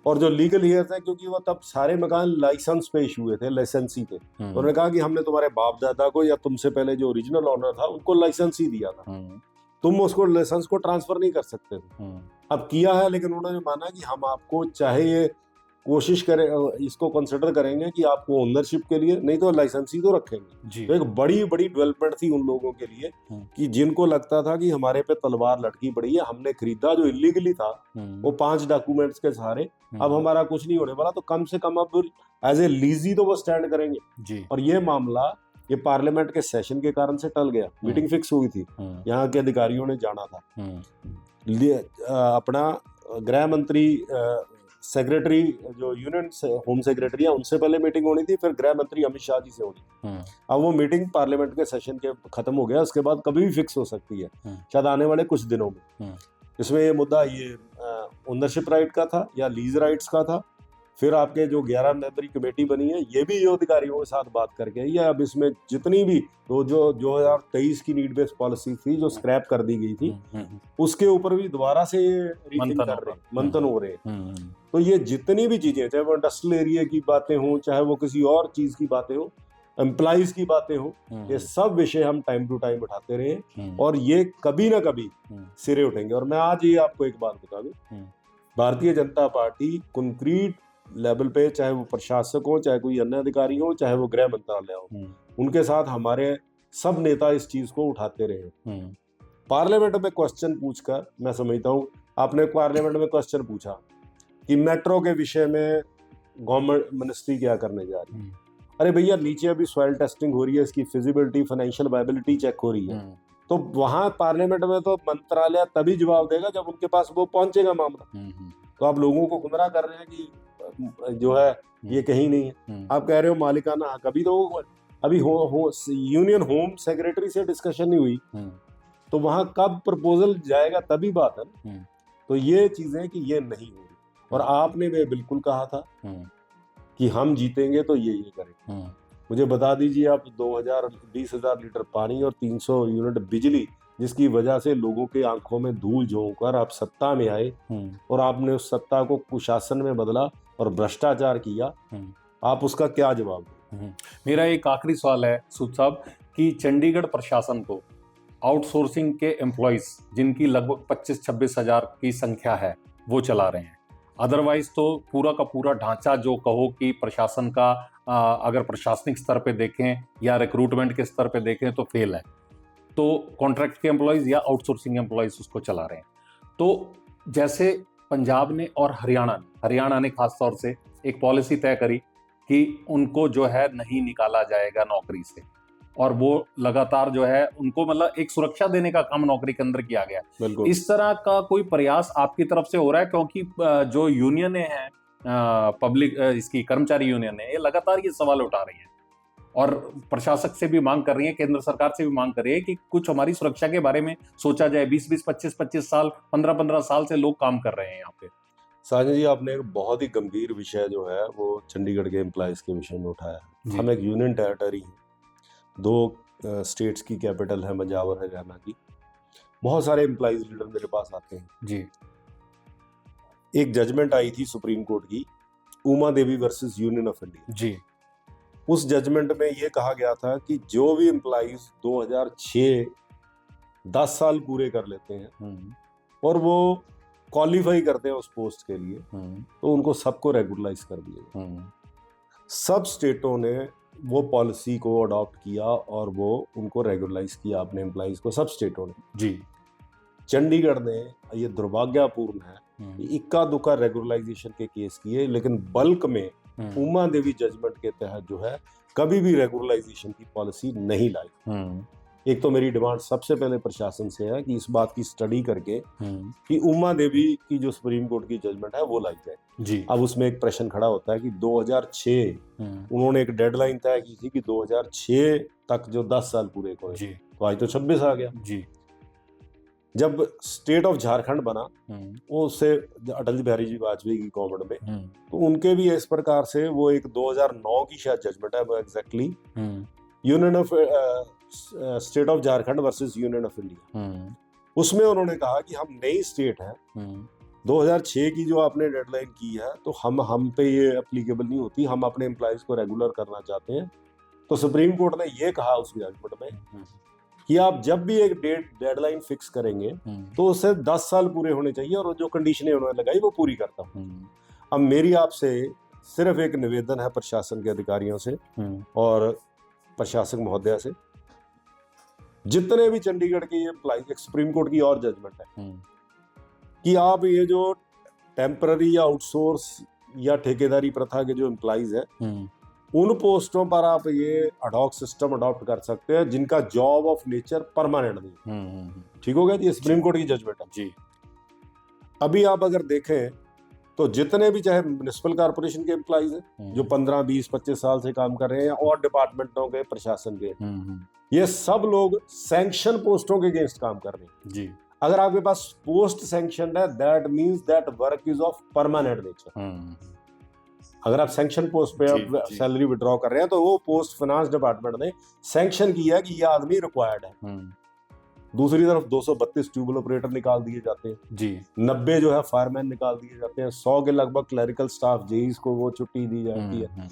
और जो लीगल हियर्स है, क्योंकि वो तब सारे मकान लाइसेंस पे इशू हुए थे, लाइसेंसी थे, उन्होंने कहा कि हमने तुम्हारे बाप दादा को या तुमसे पहले जो ओरिजिनल ऑनर था उनको लाइसेंस ही दिया था, तुम उसको लाइसेंस को ट्रांसफर नहीं कर सकते थे। अब किया है, लेकिन उन्होंने माना कि हम आपको चाहे ये कोशिश करें, इसको कंसिडर करेंगे कि आपको ओनरशिप के लिए, नहीं तो लाइसेंस ही तो रखेंगे। तो एक बड़ी बड़ी डेवलपमेंट थी उन लोगों के लिए कि जिनको लगता था कि हमारे पे तलवार लटकी पड़ी है, हमने खरीदा जो इलीगली था वो 5 डॉक्यूमेंट्स के सहारे, अब हमारा कुछ नहीं होने वाला, तो कम से कम अब एज ए लीजी तो वो स्टैंड करेंगे जी। और ये मामला ये पार्लियामेंट के सेशन के कारण से टल गया, मीटिंग फिक्स हुई थी, यहाँ के अधिकारियों ने जाना था, अपना गृह मंत्री सेक्रेटरी जो यूनियन होम सेक्रेटरी है उनसे पहले मीटिंग होनी थी, फिर गृह मंत्री अमित शाह जी से होनी। अब वो मीटिंग पार्लियामेंट के सेशन के खत्म हो गया, उसके बाद कभी भी फिक्स हो सकती है, शायद आने वाले कुछ दिनों में। इसमें ये मुद्दा ये ओनरशिप राइट का था या लीज राइट्स का था। फिर आपके जो 11 मेंबरी कमेटी बनी है, ये भी ये अधिकारियों के साथ बात करके आई है। अब इसमें जितनी भी तो जो 2023 की नीड बेस्ड पॉलिसी थी जो स्क्रैप कर दी गई थी, उसके ऊपर भी दोबारा से मंथन हो रहे हैं। तो ये जितनी भी चीजें, चाहे वो इंडस्ट्रियल एरिया की बातें हों, चाहे वो किसी और चीज की बातें हो, एम्प्लॉइज की बातें हो, ये सब विषय हम टाइम टू टाइम उठाते रहे और ये कभी ना कभी सिरे उठेंगे। और मैं आज ये आपको एक बात बता दूं, Bharatiya Janata party concrete level पे, चाहे वो प्रशासक हो, चाहे कोई अन्य अधिकारी हो, चाहे वो गृह मंत्रालय हो, उनके साथ हमारे सब नेता इस चीज को उठाते रहे। पार्लियामेंट में क्वेश्चन पूछकर, मैं समझता हूँ आपने पार्लियामेंट में क्वेश्चन पूछा कि मेट्रो के विषय में गवर्नमेंट मिनिस्ट्री क्या करने जा रही है। अरे भैया, नीचे अभी सॉइल टेस्टिंग हो रही है, इसकी फिजिबिलिटी, फाइनेंशियल वायबिलिटी चेक हो रही है, तो वहां पार्लियामेंट में तो मंत्रालय तभी जवाब देगा जब उनके पास वो पहुंचेगा मामला। तो आप लोगों को गुमराह कर रहे हैं कि जो है ये कहीं नहीं है। आप कह रहे हो मालिकाना हक, अभी यूनियन होम सेक्रेटरी से डिस्कशन नहीं हुई, तो वहां कब प्रपोजल जाएगा तभी बात है ना। तो ये चीजें कि ये नहीं हो रही, और आपने वे बिल्कुल कहा था कि हम जीतेंगे तो ये करें। मुझे बता दीजिए आप, 20,000 लीटर पानी और 300 यूनिट बिजली, जिसकी वजह से लोगों के आंखों में धूल झोंक कर आप सत्ता में आए और आपने उस सत्ता को कुशासन में बदला और भ्रष्टाचार किया, आप उसका क्या जवाब दें? मेरा एक आखिरी सवाल है सूद साहब कि चंडीगढ़ प्रशासन को आउटसोर्सिंग के एम्प्लॉइज जिनकी लगभग 25-26 हजार की संख्या है वो चला रहे हैं, अदरवाइज तो पूरा का पूरा ढांचा जो कहो कि प्रशासन का अगर प्रशासनिक स्तर पे देखें या रिक्रूटमेंट के स्तर पे देखें तो फेल है। तो कॉन्ट्रैक्ट के एम्प्लॉइज या आउटसोर्सिंग एम्प्लॉइज उसको चला रहे हैं। तो जैसे पंजाब ने और हरियाणा ने खास तौर से एक पॉलिसी तय करी कि उनको जो है नहीं निकाला जाएगा नौकरी से, और वो लगातार जो है उनको मतलब एक सुरक्षा देने का काम नौकरी के अंदर किया गया। इस तरह का कोई प्रयास आपकी तरफ से हो रहा है? क्योंकि जो यूनियन है पब्लिक इसकी कर्मचारी यूनियन है, ये लगातार ये सवाल उठा रही है और प्रशासक से भी मांग कर रही है, केंद्र सरकार से भी मांग कर रही है कि कुछ हमारी सुरक्षा के बारे में सोचा जाए। 20-20, 25-25 साल, 15-15 साल से लोग काम कर रहे हैं यहाँ पे। साजन जी, आपने एक बहुत ही गंभीर विषय जो है वो चंडीगढ़ के एम्प्लॉइज के विषय में उठाया है। हम एक यूनियन टेरिटरी है, 2 स्टेट्स की कैपिटल है पंजाब और हरियाणा की। बहुत सारे एम्प्लॉइज लीडर मेरे पास आते हैं जी। एक जजमेंट आई थी सुप्रीम कोर्ट की, Uma Devi versus union of India जी। उस जजमेंट में ये कहा गया था कि जो भी एम्प्लॉइज 2006 10 साल पूरे कर लेते हैं और वो क्वालिफाई करते हैं उस पोस्ट के लिए, तो उनको सबको रेगुलराइज कर दिया। सब स्टेटों ने वो पॉलिसी को अडॉप्ट किया और वो उनको रेगुलराइज किया अपने एम्प्लॉइज को, सब स्टेटों ने जी। चंडीगढ़ ने, ये दुर्भाग्यपूर्ण है, इक्का दुक्का रेगुलराइजेशन के केस किए, लेकिन बल्क में उमा देवी जजमेंट के तहत जो है कभी भी रेगुलराइजेशन की पॉलिसी नहीं लाई। एक तो मेरी डिमांड सबसे पहले प्रशासन से है कि इस बात की स्टडी करके कि उमा देवी की जो सुप्रीम कोर्ट की जजमेंट है वो लाई जाए जी। अब उसमें एक प्रश्न खड़ा होता है कि 2006 उन्होंने एक डेडलाइन तय की थी कि 2006 तक जो 10 साल पूरे हुए, तो आज तो 26 आ गया जी। जब स्टेट ऑफ झारखंड बना वो उससे अटल बिहारी जी वाजपेयी की गवर्नमेंट में, तो उनके भी इस प्रकार से वो एक 2009 की शायद जजमेंट है वो exactly, union of state of Jharkhand versus union of India, उसमें उन्होंने कहा कि हम नई स्टेट है, 2006 की जो आपने डेडलाइन की है तो हम पे ये एप्लीकेबल नहीं होती, हम अपने एम्प्लॉइज को रेगुलर करना चाहते हैं। तो सुप्रीम कोर्ट ने ये कहा उस जजमेंट में कि आप जब भी एक डेडलाइन फिक्स करेंगे तो उससे 10 साल पूरे होने चाहिए, और जो कंडीशनें उन्होंने लगाई वो पूरी करता हूँ। अब मेरी आपसे सिर्फ एक निवेदन है प्रशासन के अधिकारियों से और प्रशासक महोदया से, जितने भी चंडीगढ़ के एम्प्लॉइज, एक सुप्रीम कोर्ट की और जजमेंट है कि आप ये जो टेम्पररी या आउटसोर्स या ठेकेदारी प्रथा के जो एम्प्लॉइज हैं उन पोस्टों पर आप ये अडॉक सिस्टम अडॉप्ट कर सकते हैं जिनका जॉब ऑफ नेचर परमानेंट नहीं। ठीक हो गया जी, सुप्रीम कोर्ट की जजमेंट है जी। अभी आप अगर देखें तो जितने भी चाहे म्युनिसिपल कॉर्पोरेशन के एम्प्लॉइज हैं जो 15, 20, 25 साल से काम कर रहे हैं और डिपार्टमेंटों के, प्रशासन के, ये सब लोग सैंक्शन पोस्टों के अगेंस्ट काम कर रहे हैं जी। अगर आपके पास पोस्ट सैंक्शन है, that means that work is of permanent nature. अगर आप सैंक्शन पोस्ट पे आप सैलरी विड्रॉ कर रहे हैं तो वो पोस्ट फाइनेंस डिपार्टमेंट ने सैंक्शन किया कि ये आदमी रिक्वायर्ड है। दूसरी तरफ 232 ट्यूबल ऑपरेटर निकाल दिए जाते हैं जी, 90 जो है फायरमैन निकाल दिए जाते हैं, 100 के लगभग क्लरिकल स्टाफ जेईस को वो छुट्टी दी जाती है,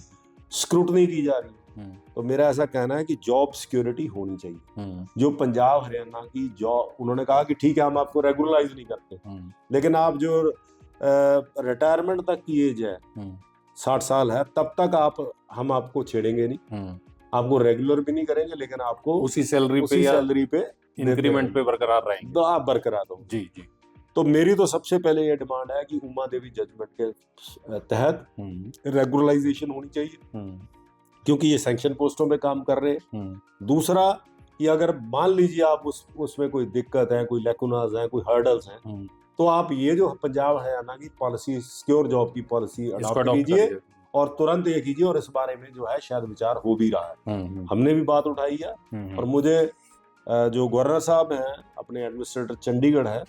स्क्रूटनी की जा रही है। तो मेरा ऐसा कहना है कि जॉब सिक्योरिटी होनी चाहिए। जो पंजाब हरियाणा की जॉब, उन्होंने कहा कि ठीक है हम आपको रेगुलराइज नहीं करते, लेकिन आप जो रिटायरमेंट तक की एज है 60 साल है, तब तक हम आपको छेड़ेंगे नहीं, आपको रेगुलर भी नहीं करेंगे, लेकिन आपको उसी सैलरी पे इंक्रीमेंट पे बरकरार रहेंगे, तो आप बरकरार हो जी जी। तो मेरी तो सबसे पहले ये डिमांड है कि उमा देवी जजमेंट के तहत रेगुलराइजेशन होनी चाहिए, क्योंकि ये सैंक्शन पोस्टों पे काम कर रहे हैं। दूसरा कि अगर मान लीजिए आप उसमें कोई दिक्कत है, कोई लैकुनाज है, कोई हर्डल्स हैं, तो आप ये जो पंजाब हरियाणा की पॉलिसी, सिक्योर जॉब की पॉलिसी अडॉप्ट कीजिए और तुरंत ये कीजिए, और इस बारे में जो है शायद विचार हो भी रहा है, हमने भी बात उठाई है। और मुझे जो गवर्नर साहब हैं, अपने एडमिनिस्ट्रेटर चंडीगढ़ है,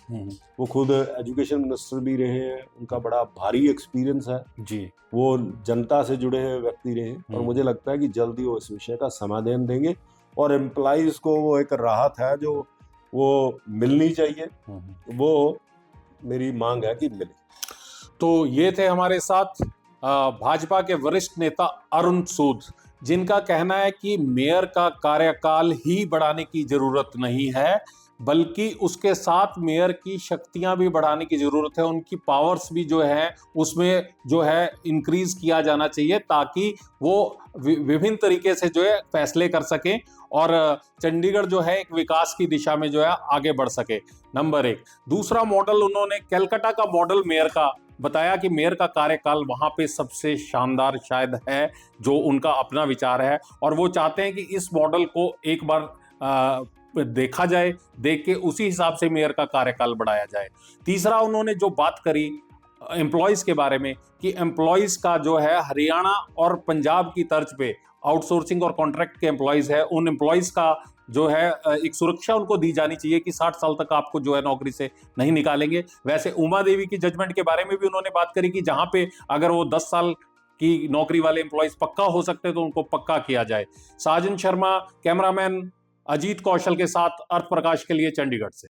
वो खुद एजुकेशन मिनिस्टर भी रहे हैं, उनका बड़ा भारी एक्सपीरियंस है जी, वो जनता से जुड़े हुए व्यक्ति रहे, और मुझे लगता है कि जल्दी वो इस विषय का समाधान देंगे और एम्प्लॉइज को वो एक राहत है जो वो मिलनी चाहिए, वो मेरी मांग है कि मिले। तो ये थे हमारे साथ भाजपा के वरिष्ठ नेता अरुण सूद, जिनका कहना है कि मेयर का कार्यकाल ही बढ़ाने की जरूरत नहीं है, बल्कि उसके साथ मेयर की शक्तियां भी बढ़ाने की जरूरत है, उनकी पावर्स भी जो है उसमें जो है इंक्रीज किया जाना चाहिए, ताकि वो विभिन्न तरीके से जो है फैसले कर सकें और चंडीगढ़ जो है एक विकास की दिशा में जो है आगे बढ़ सके। नंबर 1। दूसरा मॉडल उन्होंने कलकत्ता का मॉडल मेयर का बताया कि मेयर का कार्यकाल वहां पे सबसे शानदार शायद है, जो उनका अपना विचार है, और वो चाहते हैं कि इस मॉडल को एक बार देखा जाए, देख के उसी हिसाब से मेयर का कार्यकाल बढ़ाया जाए। तीसरा उन्होंने जो बात करी एम्प्लॉइज के बारे में कि एम्प्लॉइज का जो है हरियाणा और पंजाब की तर्ज पे आउटसोर्सिंग और कॉन्ट्रैक्ट के एम्प्लॉइज है, उन एम्प्लॉइज का जो है एक सुरक्षा उनको दी जानी चाहिए कि 60 साल तक आपको जो है नौकरी से नहीं निकालेंगे। वैसे उमा देवी की जजमेंट के बारे में भी उन्होंने बात करी कि जहां पे अगर वो 10 साल की नौकरी वाले एम्प्लॉइज पक्का हो सकते हैं तो उनको पक्का किया जाए। साजन शर्मा, कैमरामैन अजीत कौशल के साथ अर्थ प्रकाश के लिए चंडीगढ़ से।